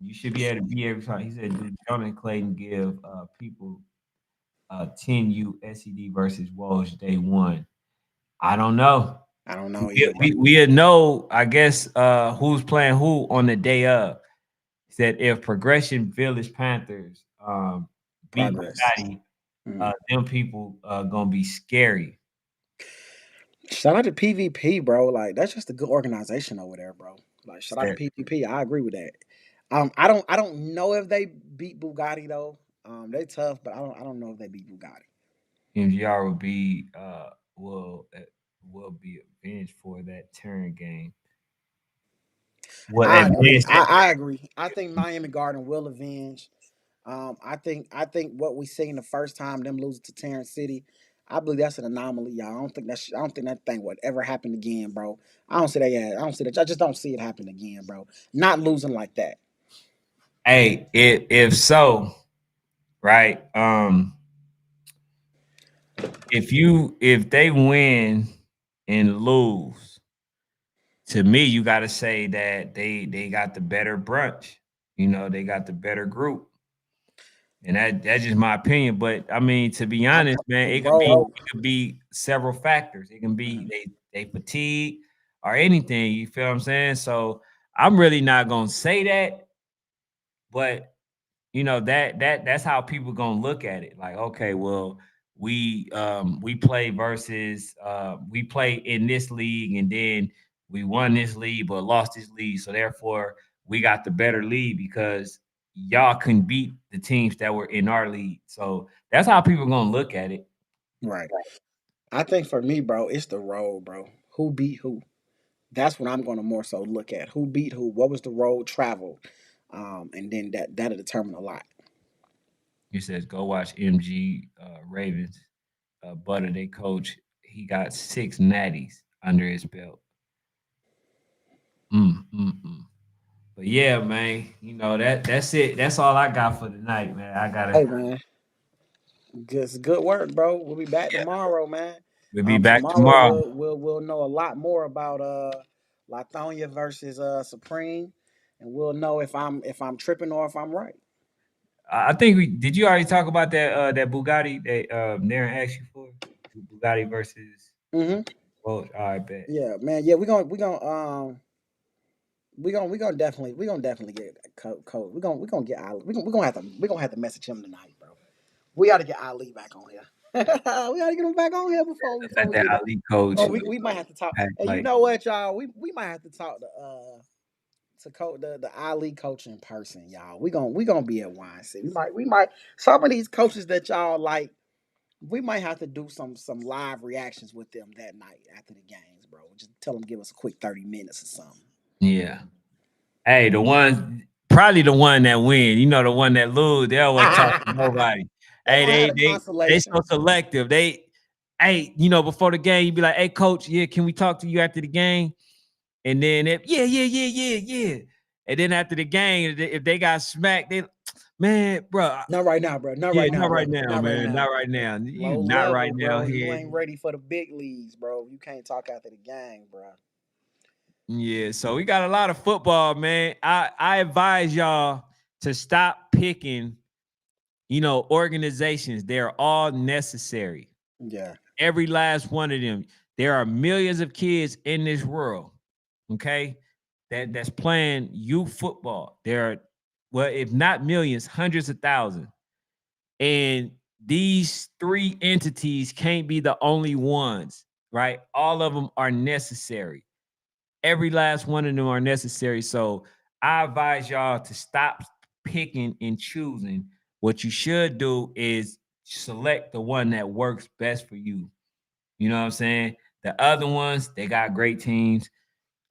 you should be able to beat every time. He said, "Did Jonah Clayton give people 10U SED versus Woj day one?" I don't know. I don't know either. We know, I guess, who's playing who on the day of. He said if Progression Village Panthers beat Progress. Bugatti, them people gonna be scary. Shout out to PvP, bro. Like that's just a good organization over there, bro. Like shout out to Said PvP. I agree with that. I don't know if they beat Bugatti though. They tough, but I don't know if they beat Bugatti. MGR will uh, will be avenged for that turn game. Will I agree. advance that. I agree. I think Miami Garden will avenge. I think what we seen the first time them losing to Terrence City, I believe that's an anomaly, y'all. I don't think that thing would ever happen again, bro. I don't see that. Yeah, I don't see that. I just don't see it happen again, bro. Not losing like that. Hey, if so, right? If they win and lose, to me, you got to say that they got the better brunch. They got the better group, and that's just my opinion. But I mean, to be I, honest, man, it could be bro, it could be several factors. It can be mhm, they fatigue or anything. You feel what I'm saying? So I'm really not gonna say that, but that's how people gonna look at it. Like, okay, well, we play versus we play in this league and then we won this league but lost this league. So therefore we got the better league because y'all couldn't beat the teams that were in our league. So that's how people gonna look at it. right. I think for me, bro, it's the road, bro. Who beat who? That's what I'm going to more so look at. Who beat who? What was the road travel? And then that'll determine a lot. He says go watch MG Ravens. Butter, they coach. He got 6 natties under his belt. Mm, mm, mm. But yeah, man, that's it. That's all I got for tonight, man. I Hey, gotta man, good work, bro. We'll be back tomorrow, man. we'll be back Tomorrow tomorrow. we'll know a lot more about Lithonia versus Supreme, and we'll know if I'm tripping or if I'm right. I think we did. You already talk about that Bugatti that Darren asked you for Bugatti versus. Hmm. Well, I bet. Yeah, man. Yeah, we gonna definitely get coach. We're gonna have to message him tonight, bro. We got to get Ali back on here. We got to get him back on here before before Let we that get it. Ali coach Oh, we might have to talk. act And you like know what, y'all? We might have to talk to coach the Ali coach in person, y'all. We gonna be at YNC. We might some of these coaches that y'all like. We might have to do some live reactions with them that night after the games, bro. Just tell them give us a quick 30 minutes or something. yeah. Hey, probably the one that win. The one that lose, they don't want to talk to nobody. They Hey, gonna have a they consolation. so selective. Hey, before the game, you be like, hey, coach, yeah, can we talk to you after the game? And then yeah. And then after the game, if they got smacked, man, bro, Not right now, bro. Not yeah, right now, not bro. right now, Not right man, now. not right now. You Low not level, right now bro. You here. ain't ready for the big leagues, bro. You can't talk after the game, bro. Yeah, so we got a lot of football, man. I advise y'all to stop picking, organizations. They're all necessary. Yeah. Every last one of them. There are millions of kids in this world, okay, that's playing youth football. There are, well, if not millions, hundreds of thousands. And these three entities can't be the only ones, right? All of them are necessary. Every last one of them are necessary. So I advise y'all to stop picking and choosing what you should do is select the one that works best for you. You know what I'm saying? The other ones, they got great teams.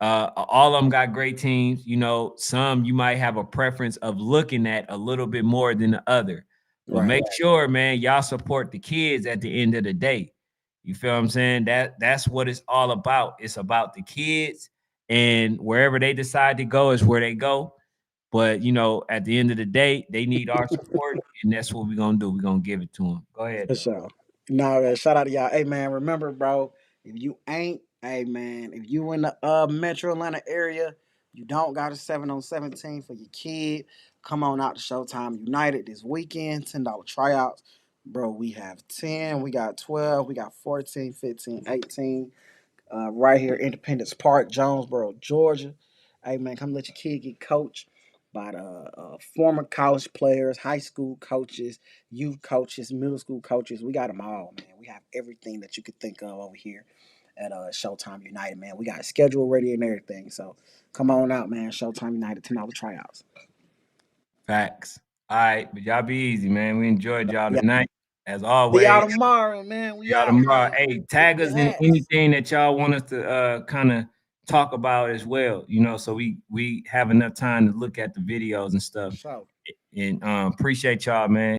All of them got great teams. You know, some you might have a preference of looking at a little bit more than the other. But Right. make sure, man, y'all support the kids at the end of the day. You feel what I'm saying? That's what it's all about. It's about the kids, and wherever they decide to go is where they go. But you know, at the end of the day, they need our support, and that's what we're gonna do. We're gonna give it to them. Go ahead, For though. sure. No, man, shout out to y'all. Hey man, remember, bro, if you ain't, hey man, if you in the metro Atlanta area, you don't got a 7 on 17 for your kid, come on out to Showtime United this weekend, $10 tryouts. Bro, we have 10, we got 12, we got 14, 15, 18. Right here, Independence Park, Jonesboro, Georgia. Hey man, come let your kid get coached by the former college players, high school coaches, youth coaches, middle school coaches. We got them all, man. We have everything that you could think of over here at Showtime United, man. We got a schedule ready and everything. So come on out, man. Showtime United, $10 tryouts. Facts. All right, but y'all be easy, man. We enjoyed y'all Yeah. tonight, as See always. y'all tomorrow, man. We Y'all out, tomorrow. man. Hey, Get tag your us in hats. anything that y'all want us to kind of talk about as well. You know, so we have enough time to look at the videos and stuff. For sure. And appreciate y'all, man.